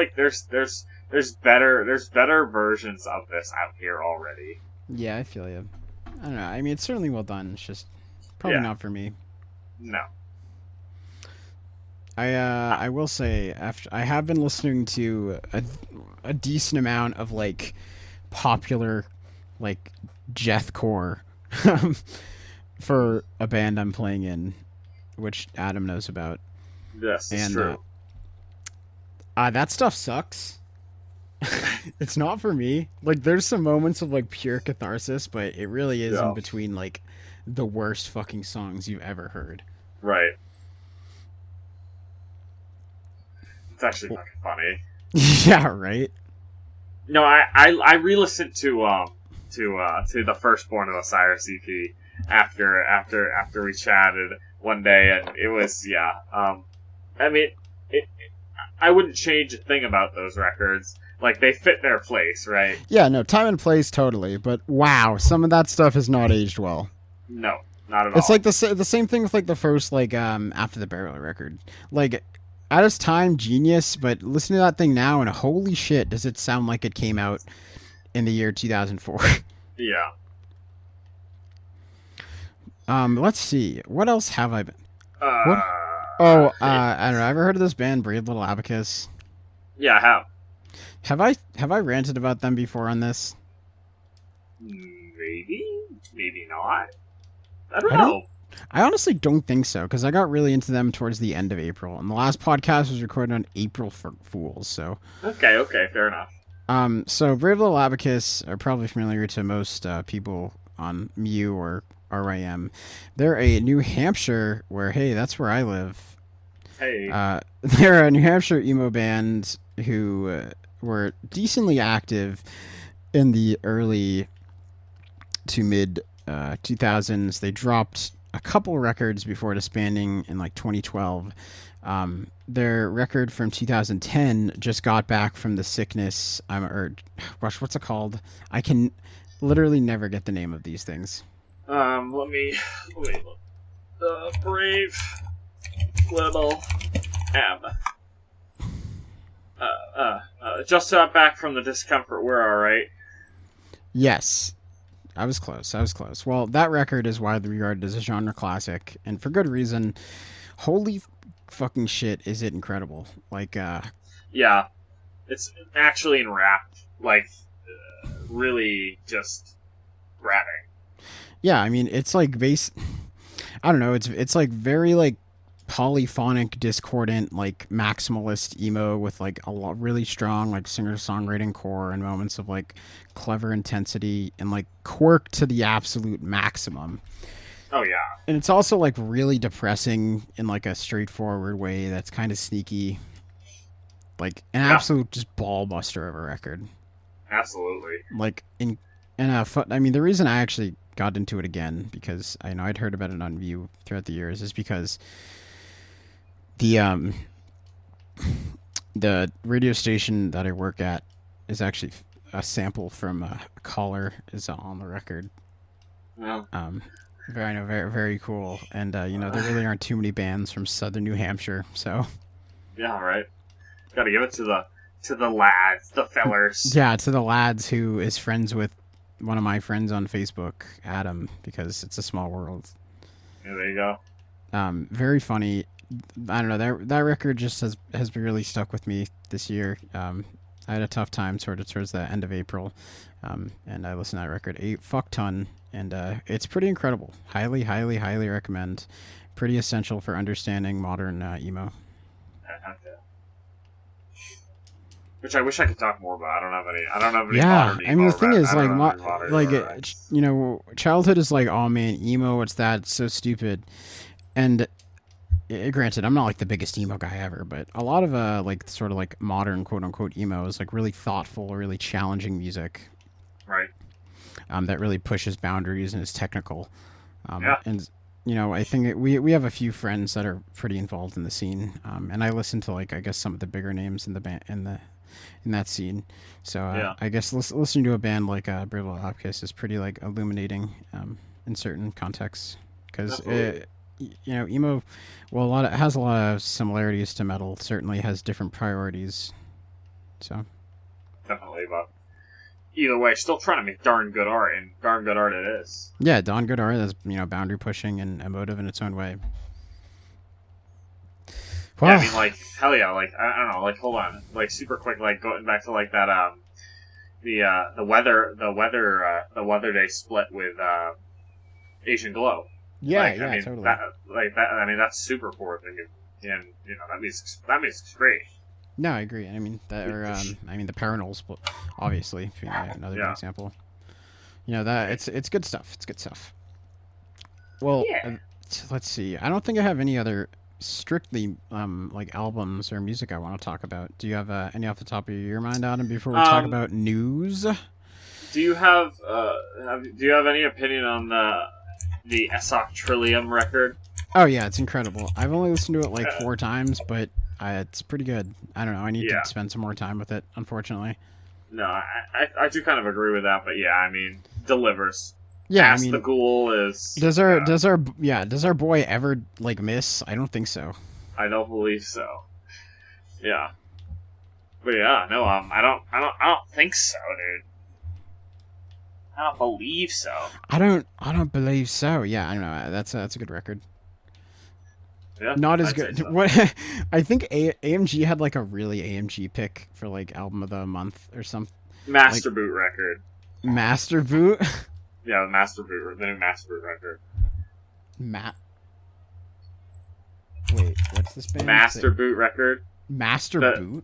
better versions of this out here already. Yeah, I feel you. I don't know. I mean, it's certainly well done. It's just probably not for me. No. I will say after I have been listening to a decent amount of like popular like deathcore for a band I'm playing in, which Adam knows about. Yes, it's true. That stuff sucks. It's not for me. Like, there's some moments of like pure catharsis, but it really is in between like the worst fucking songs you've ever heard. Right. It's actually fucking funny. Yeah, right. No, I re-listened to the Firstborn of Osiris EP after we chatted one day, and it was I mean, I wouldn't change a thing about those records. Like, they fit their place, right? Yeah, no, time and place, totally. But wow, some of that stuff has not aged well. No, not at all. It's like the same thing with like the first like After the Burial record. Like at its time, genius, but listen to that thing now, and holy shit, does it sound like it came out in the year 2004? Yeah. Let's see. What else have I been? What? I don't know. Ever heard of this band, Brave Little Abacus? Yeah, I have. Have I ranted about them before on this? Maybe not. I don't know. I honestly don't think so, because I got really into them towards the end of April, and the last podcast was recorded on April Fools, so... Okay, fair enough. So Brave Little Abacus are probably familiar to most people on Mew or RIM. They're a New Hampshire, where, hey, that's where I live. Hey. They're a New Hampshire emo band who were decently active in the early to mid 2000s. They dropped a couple records before disbanding in like 2012. Their record from 2010 just got back from the sickness. What's it called? I can literally never get the name of these things. Let me look. The Brave Little Ab. Just got back from the discomfort. We're all right. Yes. I was close. Well, that record is widely regarded as a genre classic, and for good reason. Holy fucking shit, is it incredible. Like, yeah. It's actually in rap, like, really just rapping. Yeah, I mean, it's like I don't know, it's like very, like, polyphonic, discordant, like maximalist emo with like a lot really strong like singer-songwriting core and moments of like clever intensity and like quirk to the absolute maximum. Oh yeah. And it's also like really depressing in like a straightforward way that's kind of sneaky. Like an absolute just ball buster of a record. Absolutely. Like I mean, the reason I actually got into it again, because I know I'd heard about it on View throughout the years, is because the radio station that I work at is actually a sample from a Caller is on the record. Yeah. Very, very cool. And there really aren't too many bands from southern New Hampshire, so. Yeah, right. Got to give it to the lads, the fellers. Yeah, to the lads who is friends with one of my friends on Facebook, Adam, because it's a small world. Yeah, there you go. Very funny. I don't know, that record just has really stuck with me this year. I had a tough time towards the end of April, and I listened to that record a fuck ton, and it's pretty incredible. Highly, highly, highly recommend. Pretty essential for understanding modern emo. which I wish I could talk more about. I don't have any. I don't have any. Yeah, Modern I mean emo the thing is like childhood is like, oh man, emo, what's that? It's so stupid. And granted, I'm not like the biggest emo guy ever, but a lot of like sort of like modern quote unquote emo is like really thoughtful, really challenging music. Right. That really pushes boundaries and is technical. Yeah. And I think we have a few friends that are pretty involved in the scene, and I listen to like I guess some of the bigger names in the band in that scene. So I guess listening to a band like Recapcast is pretty like illuminating in certain contexts because emo, well, it has a lot of similarities to metal. Certainly has different priorities. So definitely, but either way, still trying to make darn good art, and darn good art it is. Yeah, darn good art that's boundary pushing and emotive in its own way. Well, yeah, I mean, like, hell yeah, like, I don't know, like, hold on, like, super quick, like, going back to, like, that, the weather day split with, Asian Glow. Yeah, like, yeah, I mean, totally. I mean, that's super forward thinking, and, that music's great. No, I agree. I mean, the Parannols, obviously, another good example. It's good stuff. It's good stuff. Well, let's see. I don't think I have any other strictly like albums or music I want to talk about. Do you have any off the top of your mind, Adam? Before we talk about news, do you have any opinion on the Esok Trillium record? Oh yeah, it's incredible. I've only listened to it like 4 times, but it's pretty good. I don't know. I need to spend some more time with it. Unfortunately. No, I do kind of agree with that, but yeah, I mean, delivers. Yeah, Ask the Ghoul is. Does our boy ever like miss? I don't think so. I don't believe so. Yeah, but yeah, no, I don't think so, dude. I don't believe so. I don't believe so. Yeah, I don't know. That's a good record. Yeah, not as good. So. What I think AMG had like a really AMG pick for like album of the month or something. Master Boot record. Master Boot. Yeah, the Master Boot, the new Master Boot record. Wait, what's this band? Master Boot record. Master Boot.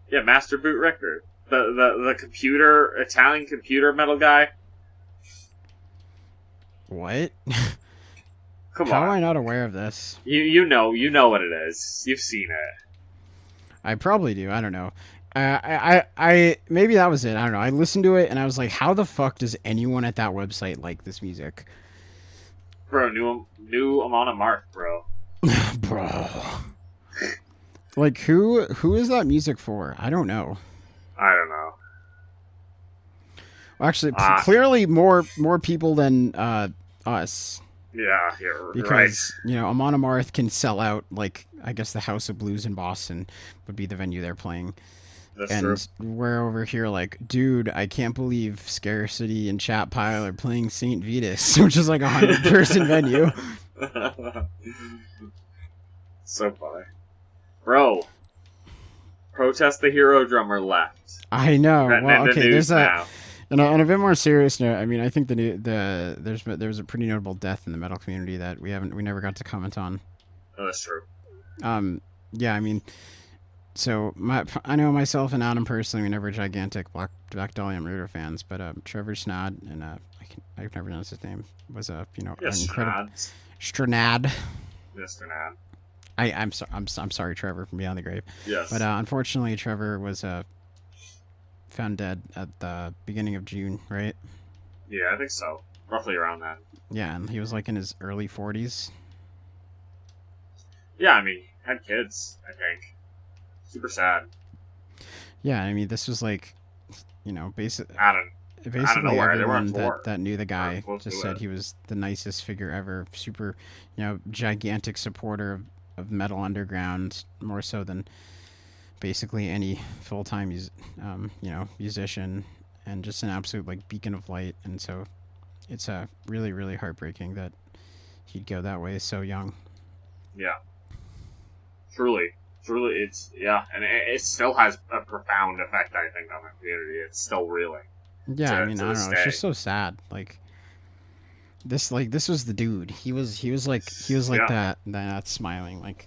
Yeah, Master Boot record. The Italian computer metal guy. What? Come How on. am I not aware of this? You know what it is. You've seen it. I probably do. I don't know. I maybe that was it. I don't know. I listened to it and I was like, how the fuck does anyone at that website like this music? Bro, new Amon Amarth, bro. Bro. Like who is that music for? I don't know. I don't know. Well, actually, clearly more people than us. Yeah, you're because right. Amon Amarth can sell out like I guess the House of Blues in Boston would be the venue they're playing. That's and true. We're over here like, dude, I can't believe Scarcity and Chat Pile are playing St. Vitus, which is like 100-person venue. So funny, bro. Protest the Hero drummer left. I know. Well, okay, there's that. And on a bit more serious note, I mean, I think there's a pretty notable death in the metal community that we never got to comment on. Oh, that's true. Yeah, I mean, so I know myself and Adam personally, we never gigantic Black Dahlia Murder fans, but Trevor Snad and I've never pronounced his name was an incredible Stranad. Yes, Stranad. I'm sorry, Trevor, from beyond the grave. Yes. But unfortunately, Trevor was found dead at the beginning of June, right? Yeah, I think so. Roughly around that. Yeah, and he was like in his early 40s. Yeah, I mean, had kids, I think. Super sad. Yeah, I mean, this was like, basically everyone that knew the guy just said he was the nicest figure ever. Super, gigantic supporter of metal underground, more so than basically any full-time musician, and just an absolute like beacon of light. And so it's really, really heartbreaking that he'd go that way so young. Yeah, truly it's and it still has a profound effect, I think, on the community. It's still reeling. Yeah, I mean, I don't know, it's just so sad. Like this was the dude. He was like that smiling, like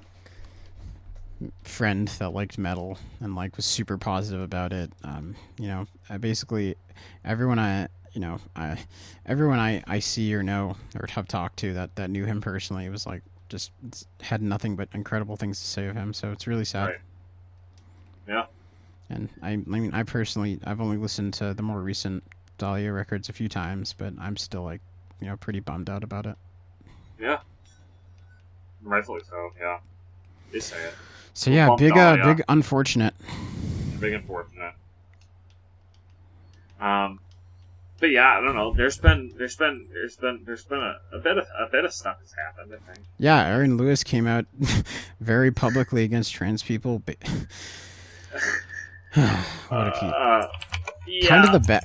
friend that liked metal and like was super positive about it. I basically everyone I you know I everyone I see or know or have talked to that knew him personally was like just had nothing but incredible things to say of him. So it's really sad. Right. Yeah. And I mean, I personally, I've only listened to the more recent Dahlia records a few times, but I'm still like, pretty bummed out about it. Yeah. Rightfully so. Yeah. They say it. So yeah, big unfortunate. Big unfortunate. But yeah, I don't know. There's been a bit of stuff that's happened, I think. Yeah, Aaron Lewis came out very publicly against trans people. What a peep. Yeah.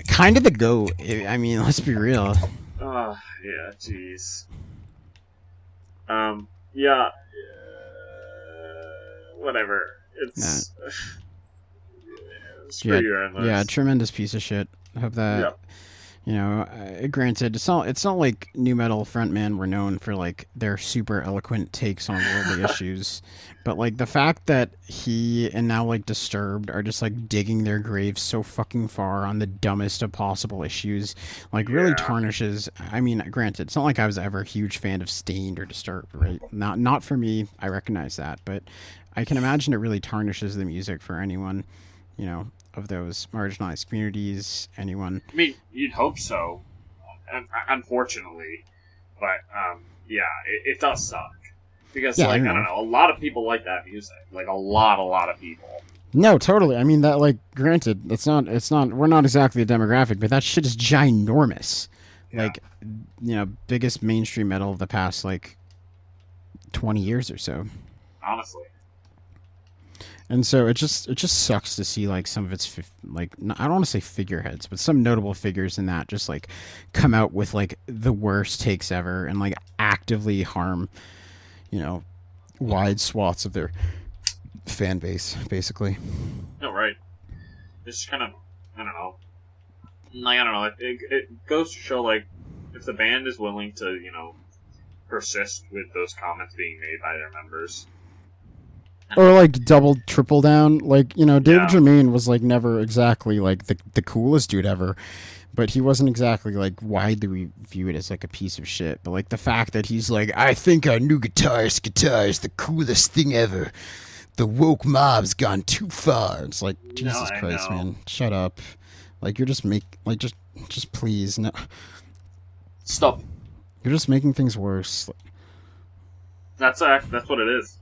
Kind of the goat. I mean, let's be real. Yeah, jeez. Yeah. Whatever. It's screw you, Aaron Lewis. Yeah, tremendous piece of shit. I hope that granted, it's not like nu metal frontmen were known for like their super eloquent takes on worldly issues, but like the fact that he and now like Disturbed are just like digging their graves so fucking far on the dumbest of possible issues, like really tarnishes. I mean, granted, it's not like I was ever a huge fan of Stained or Disturbed, right? Not for me. I recognize that, but I can imagine it really tarnishes the music for anyone, of those marginalized communities, anyone. I mean, you'd hope so, unfortunately, but it does suck because I don't know, a lot of people like that music, like a lot of people. No, totally. I mean that, like, granted, it's not. We're not exactly a demographic, but that shit is ginormous. Yeah. Like, biggest mainstream metal of the past like 20 years or so. Honestly. And so it just sucks to see like some of its I don't want to say figureheads, but some notable figures in that just like come out with like the worst takes ever and like actively harm, wide swaths of their fan base, basically. No, right. It's kind of I don't know. It goes to show like if the band is willing to persist with those comments being made by their members. Or like double, triple down. Like, David Germain was like never exactly like the coolest dude ever, but he wasn't exactly like widely viewed as like a piece of shit. But like the fact that he's like, I think our new guitar is the coolest thing ever. The woke mob's gone too far. It's like, Jesus Christ, man, shut up. Like you're just just please no. Stop. You're just making things worse. That's what it is.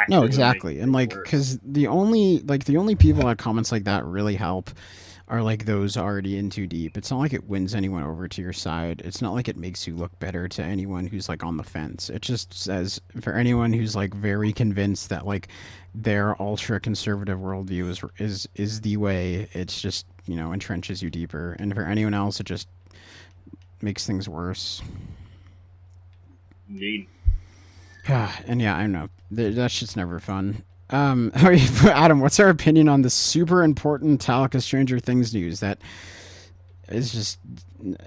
No, exactly. And like, because the only people that comments like that really help are like those already in too deep. It's not like it wins anyone over to your side. It's not like it makes you look better to anyone who's like on the fence. It just says for anyone who's like very convinced that like their ultra conservative worldview is the way. It's just entrenches you deeper. And for anyone else, it just makes things worse. Indeed. And yeah, I don't know. That shit's never fun. Adam, what's our opinion on the super important Metallica Stranger Things news that is just...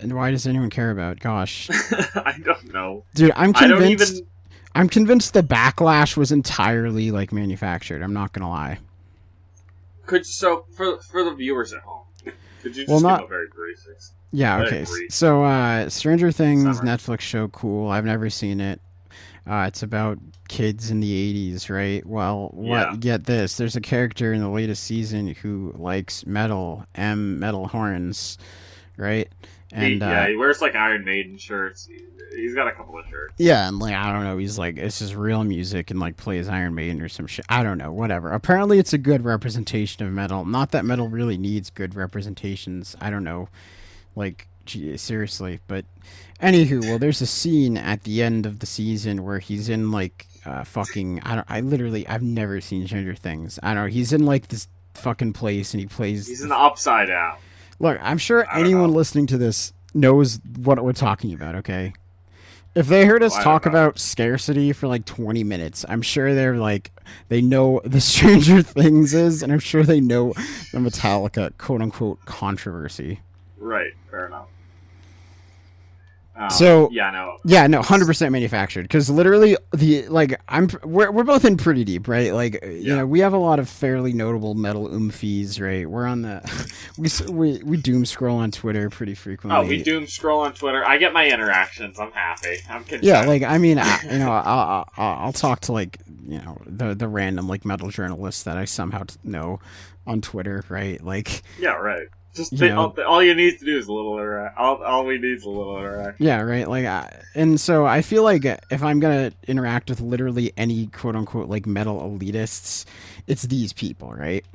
Why does anyone care about? Gosh. I don't know. Dude, I'm convinced the backlash was entirely, like, manufactured. I'm not gonna lie. For the viewers at home, could you just give a very brief... Yeah, okay. So, Stranger Things Netflix show, cool. I've never seen it. It's about kids in the 80s, right? Well, get this. There's a character in the latest season who likes metal horns, right? And he wears like Iron Maiden shirts. He's got a couple of shirts. Yeah, and like I don't know, he's like this is real music and like plays Iron Maiden or some shit. I don't know, whatever. Apparently it's a good representation of metal. Not that metal really needs good representations. I don't know. Like seriously, but anywho, well, there's a scene at the end of the season where he's in like I've never seen Stranger Things. I don't know, he's in like this fucking place and he's in the Upside Down. Look, I'm sure anyone listening to this knows what we're talking about, okay? If they heard us talk about scarcity for like 20 minutes, I'm sure they're like, they know the Stranger Things is, and I'm sure they know the Metallica quote unquote controversy. Right, fair enough. So yeah, no, 100% manufactured. Because literally, we're both in pretty deep, right? Like, you know, we have a lot of fairly notable metal oomphies, right? We're on the we doom scroll on Twitter pretty frequently. Oh, we doom scroll on Twitter. I get my interactions. I'm happy. I'm content. Yeah, like, I mean, I'll talk to, like, you know, the random, like, metal journalists that I somehow know on Twitter, right? Like, yeah, right. Just all you need to do is a little interact. All we need is a little interaction. Yeah, right. Like, and so I feel like if I'm gonna interact with literally any quote unquote like metal elitists, it's these people, right?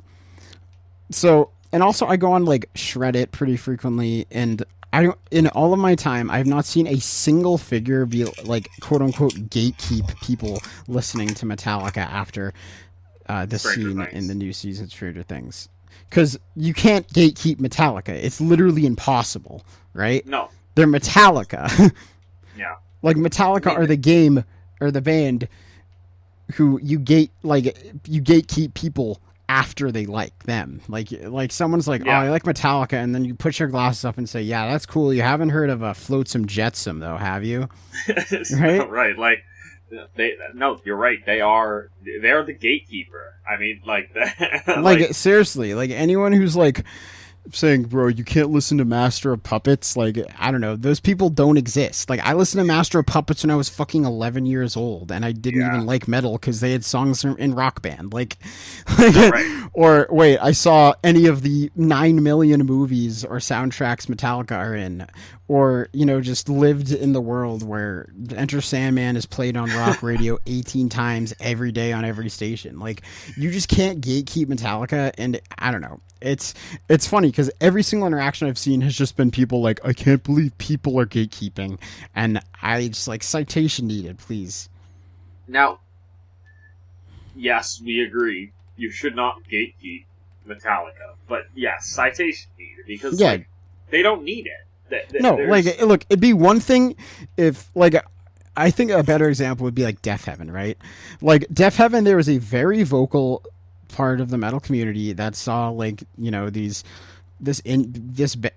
So, and also I go on like Shreddit pretty frequently, and in all of my time, I have not seen a single figure be like quote unquote gatekeep people listening to Metallica after the scene in the new season of Stranger Things. Because you can't gatekeep Metallica. It's literally impossible, right? No. They're Metallica. Yeah. Like, Metallica are the game, or the band, who you gatekeep people after they like them. Like someone's like, oh, I like Metallica, and then you put your glasses up and say, yeah, that's cool. You haven't heard of Flotsam Jetsam, though, have you? Right? Right, like... No, you're right. They're the gatekeeper. I mean, like that. like seriously, like anyone who's like saying, bro, you can't listen to Master of Puppets. Like, I don't know, those people don't exist. Like, I listened to Master of Puppets when I was fucking 11 years old, and I didn't even like metal because they had songs in Rock Band. Like right. Or wait, I saw any of the 9 million movies or soundtracks Metallica are in. Or, you know, just lived in the world where Enter Sandman is played on rock radio 18 times every day on every station. Like, you just can't gatekeep Metallica, and I don't know. It's funny because every single interaction I've seen has just been people like, I can't believe people are gatekeeping, and I just like, citation needed, please. Now, yes, we agree. You should not gatekeep Metallica, but yes, citation needed because like, they don't need it. No, like, look, it'd be one thing if, like, I think a better example would be, like, Death Heaven, right? Like, Death Heaven, there was a very vocal part of the metal community that saw, like, you know, this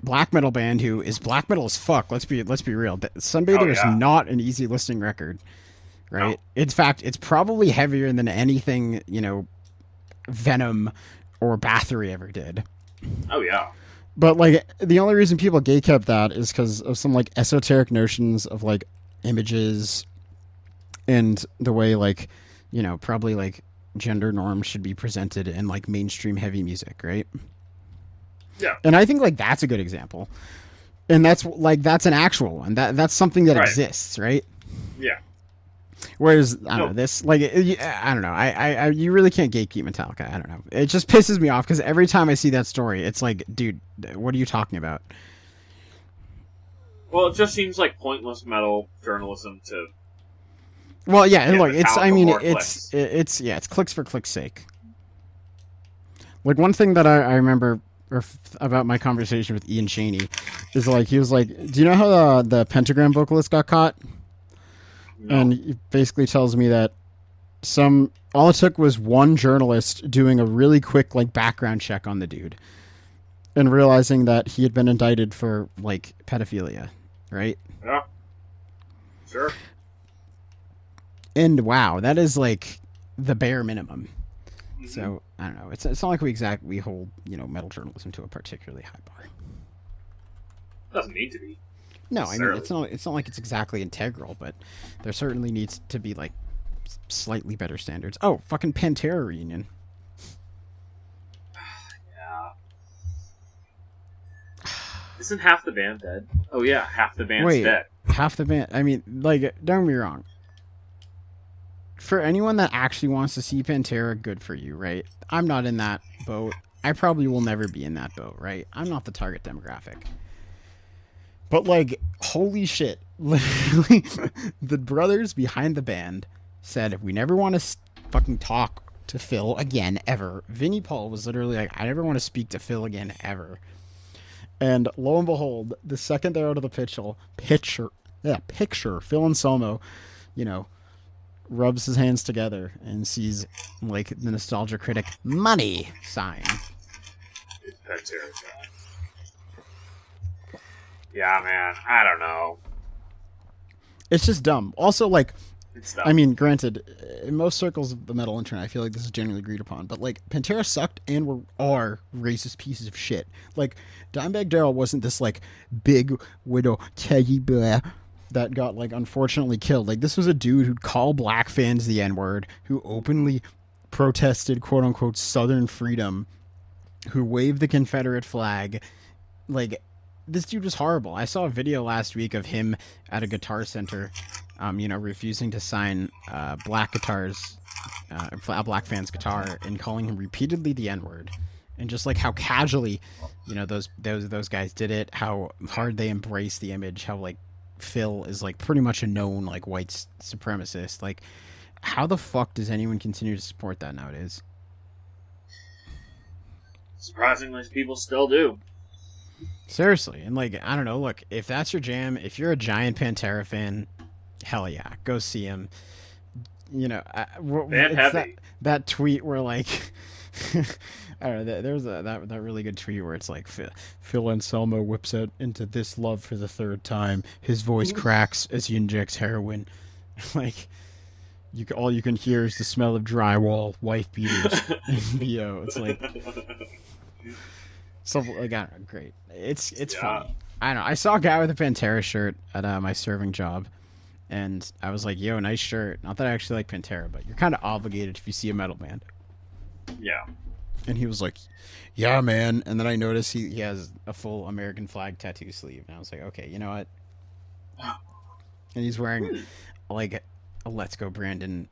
black metal band who is black metal as fuck. Let's be real. Sunbather is not an easy listening record, right? No. In fact, it's probably heavier than anything, you know, Venom or Bathory ever did. Oh, yeah. But, like, the only reason people gatekept that is because of some, like, esoteric notions of, like, images and the way, like, you know, probably, like, gender norms should be presented in, like, mainstream heavy music, right? Yeah. And I think, like, that's a good example. And that's, like, that's an actual one. That's something that exists, right? Yeah. Whereas, I don't know, this, like, I don't know. You really can't gatekeep Metallica. I don't know. It just pisses me off because every time I see that story, it's like, dude, what are you talking about? Well, it just seems like pointless metal journalism to. Well, yeah, look, it's clicks for clicks' sake. Like, one thing that I remember about my conversation with Ian Chaney is, like, he was like, do you know how the Pentagram vocalist got caught? No. And he basically tells me that all it took was one journalist doing a really quick, like, background check on the dude and realizing that he had been indicted for, like, pedophilia, right? Yeah. Sure. And wow, that is, like, the bare minimum. Mm-hmm. So, I don't know. It's not like we hold, you know, metal journalism to a particularly high bar. Doesn't need to be. No, I mean, it's not like it's exactly integral, but there certainly needs to be, like, slightly better standards. Oh, fucking Pantera reunion. Yeah. Isn't half the band dead? Oh, yeah, half the band's dead. Half the band. I mean, like, don't get me wrong. For anyone that actually wants to see Pantera, good for you, right? I'm not in that boat. I probably will never be in that boat, right? I'm not the target demographic. But, like, holy shit. Literally, the brothers behind the band said, we never want to fucking talk to Phil again, ever. Vinnie Paul was literally like, I never want to speak to Phil again, ever. And lo and behold, the second they're out of the picture, Phil Anselmo, you know, rubs his hands together and sees, like, the nostalgia critic money sign. It's Pantera. Yeah, man, I don't know. It's just dumb. Also, like, It's I dumb. mean, granted, in most circles of the metal internet, I feel like this is generally agreed upon. But like, Pantera sucked and are racist pieces of shit. Like, Dimebag Darrell wasn't this like big widow teddy bear that got like unfortunately killed. Like, this was a dude who'd call black fans the N word, who openly protested quote unquote Southern freedom, who waved the Confederate flag. Like, this dude was horrible. I saw a video last week of him at a Guitar Center, refusing to sign black guitars, a black fan's guitar, and calling him repeatedly the N word, and just like how casually, those guys did it, how hard they embrace the image, how like Phil is like pretty much a known like white supremacist. Like, how the fuck does anyone continue to support that nowadays? Surprisingly, people still do. Seriously, and like, I don't know. Look, if that's your jam, if you're a giant Pantera fan, hell yeah, go see him. It's that tweet where like, I don't know. There's that really good tweet where it's like Phil Anselmo whips out into this love for the third time. His voice cracks as he injects heroin. Like, all you can hear is the smell of drywall, wife beaters, and BO. It's like. So like, I don't know, great. It's funny. I don't know. I saw a guy with a Pantera shirt at my serving job, and I was like, "Yo, nice shirt." Not that I actually like Pantera, but you're kind of obligated if you see a metal band. Yeah. And he was like, "Yeah, man." And then I noticed he has a full American flag tattoo sleeve, and I was like, "Okay, you know what?" And he's wearing like a "Let's Go Brandon"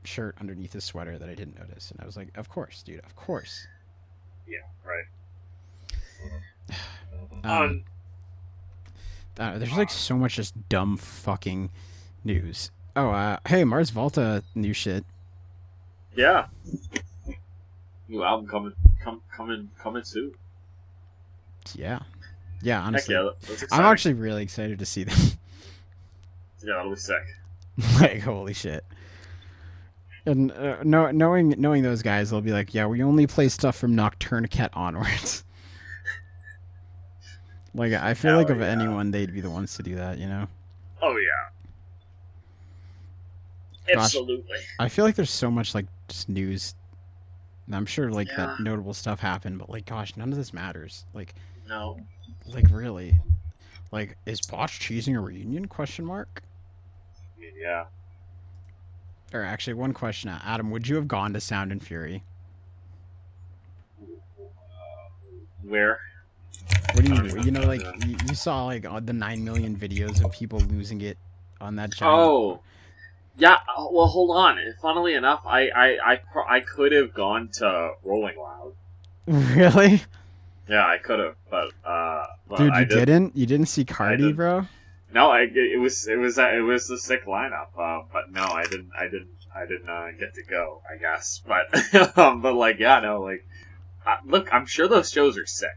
shirt underneath his sweater that I didn't notice, and I was like, "Of course, dude. Of course." Yeah. Right. There's like so much just dumb fucking news. Oh, hey, Mars Volta new shit. Yeah. New album coming soon. Yeah, honestly, Heck yeah, that's exciting. I'm actually really excited to see them. Yeah, that'll be sick. Like, holy shit. And knowing those guys, they'll be like, yeah, we only play stuff from Nocturnicat onwards. Like, I feel like of anyone, they'd be the ones to do that, you know? Oh, yeah. Gosh, absolutely. I feel like there's so much, like, just news. And I'm sure, like, that notable stuff happened, but, like, gosh, none of this matters. Like, no. Like, really. Like, is Botch cheesing a reunion? Question mark? Yeah. Or actually, one question. Adam, would you have gone to Sound and Fury? Where? What do you know, like, you saw, like, the 9 million videos of people losing it on that channel? Oh. Yeah, well, hold on. Funnily enough, I could have gone to Rolling Loud. Really? Yeah, I could have, but dude, you didn't? You didn't see Cardi, bro? No, it was a sick lineup. But no, I didn't get to go, I guess. But but like, yeah, no, like, look, I'm sure those shows are sick.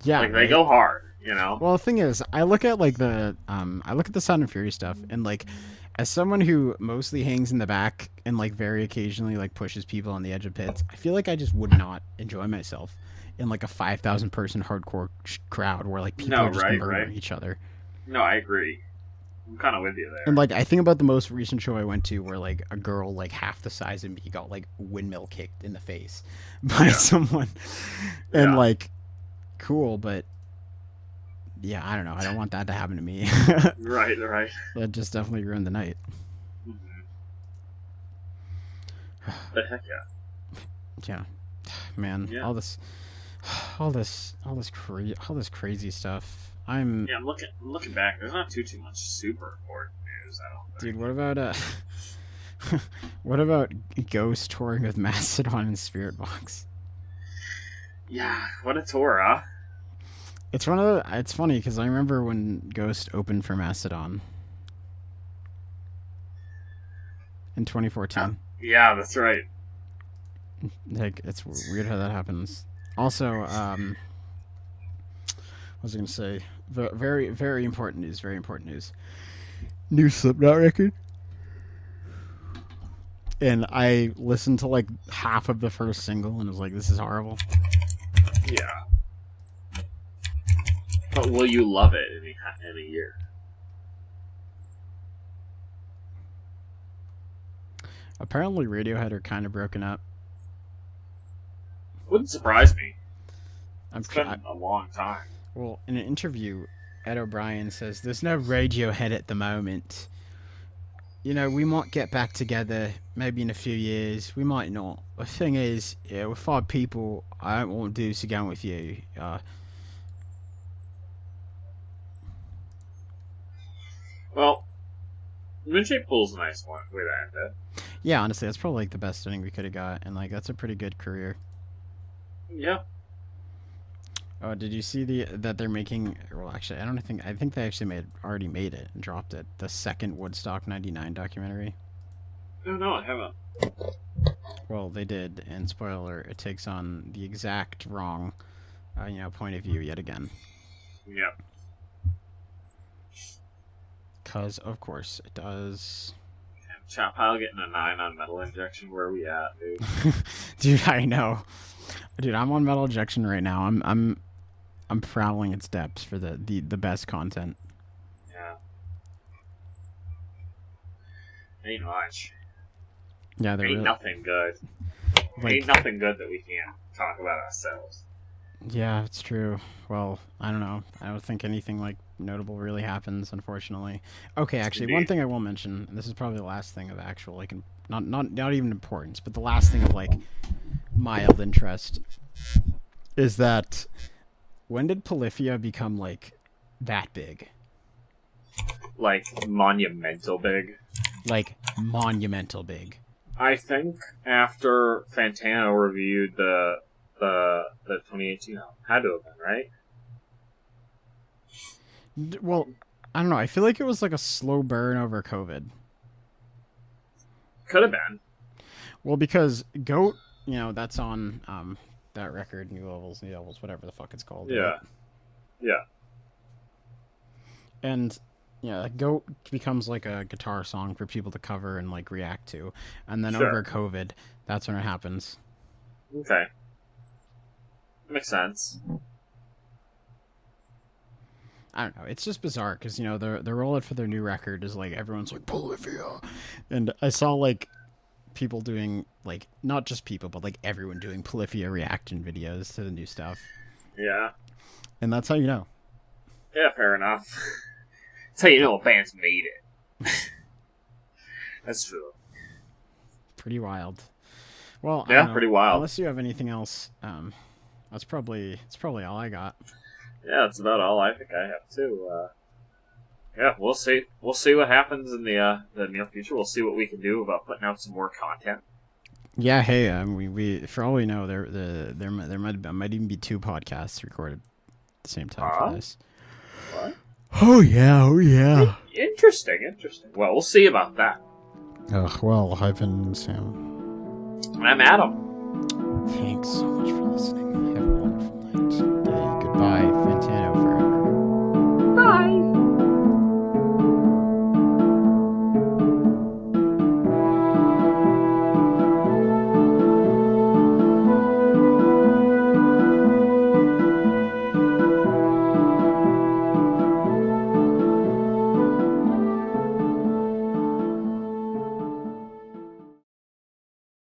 Yeah, like, they go hard, you know. Well, the thing is, I look at like the Sound and Fury stuff, and like, as someone who mostly hangs in the back and like very occasionally like pushes people on the edge of pits, I feel like I just would not enjoy myself in like a 5,000 person hardcore crowd where like people are just murdering each other. No, I agree. I'm kind of with you there. And like, I think about the most recent show I went to where like a girl like half the size of me got like windmill kicked in the face by someone, and like, cool, but yeah, I don't know. I don't want that to happen to me. Right. That just definitely ruined the night. Mm-hmm. But heck yeah. Yeah, man. Yeah. all this crazy stuff. I'm looking back. There's not too much super important news, I don't think. Dude, what about Ghost touring with Mastodon and Spiritbox? Yeah, what a tour, huh? It's funny because I remember when Ghost opened for Mastodon in 2014. Yeah, that's right. Like, it's weird how that happens. Also, what was I going to say? Very, very important news. Very important news. New Slipknot record. And I listened to like half of the first single and was like, this is horrible. Yeah. But will you love it in a year? Apparently, Radiohead are kind of broken up. Wouldn't surprise me. It's been a long time. Well, in an interview, Ed O'Brien says, "There's no Radiohead at the moment. You know, we might get back together maybe in a few years. We might not. The thing is, yeah, with 5 people, I don't want to do this again with you." Well, Moonshaped Pool's a nice one. Way to end it. Yeah, honestly, that's probably like the best ending we could have got, and like that's a pretty good career. Yeah. Oh, did you see that they're making? Well, actually, I think they actually already made it and dropped it. The second Woodstock '99 documentary. No, I haven't. Well, they did, and spoiler, it takes on the exact wrong, point of view yet again. Yeah. Because of course it does. Chop Pile getting a 9 on Metal Injection. Where are we at, dude? Dude, I know. Dude, I'm on Metal Injection right now. I'm prowling its depths for the best content. Yeah. Ain't much. Yeah, there ain't nothing good. Ain't nothing good that we can't talk about ourselves. Yeah, it's true. Well, I don't know. I don't think anything like notable really happens, unfortunately. Okay, actually, one thing I will mention, and this is probably the last thing of actual like not even importance, but the last thing of like mild interest is that when did Polyphia become like that big? Like monumental big? Like monumental big. I think after Fantano reviewed the 2018 album. Had to have been, right? Well, I don't know. I feel like it was like a slow burn over COVID. Could have been. Well, because Goat, that's on that record, New Levels, whatever the fuck it's called. Yeah. Right? Yeah. And Goat becomes like a guitar song for people to cover and like react to. And then over COVID, that's when it happens. Okay. Makes sense. I don't know. It's just bizarre because, the rollout for their new record is like everyone's like Polyphia. And I saw like people doing like, not just people, but like everyone doing Polyphia reaction videos to the new stuff. Yeah. And that's how you know. Yeah, fair enough. That's how you know a band's made it. That's true. Pretty wild. Well, yeah, pretty wild. Unless you have anything else, that's probably all I got. Yeah, that's about all I think I have too. Yeah, we'll see. We'll see what happens in the near future. We'll see what we can do about putting out some more content. Yeah, hey, we for all we know, there might even be 2 podcasts recorded at the same time for this. What? Oh yeah. Interesting. Well, we'll see about that. Well, I've been Sam. I'm Adam. Thanks so much for listening. Have a wonderful night. Goodbye, Fantano forever.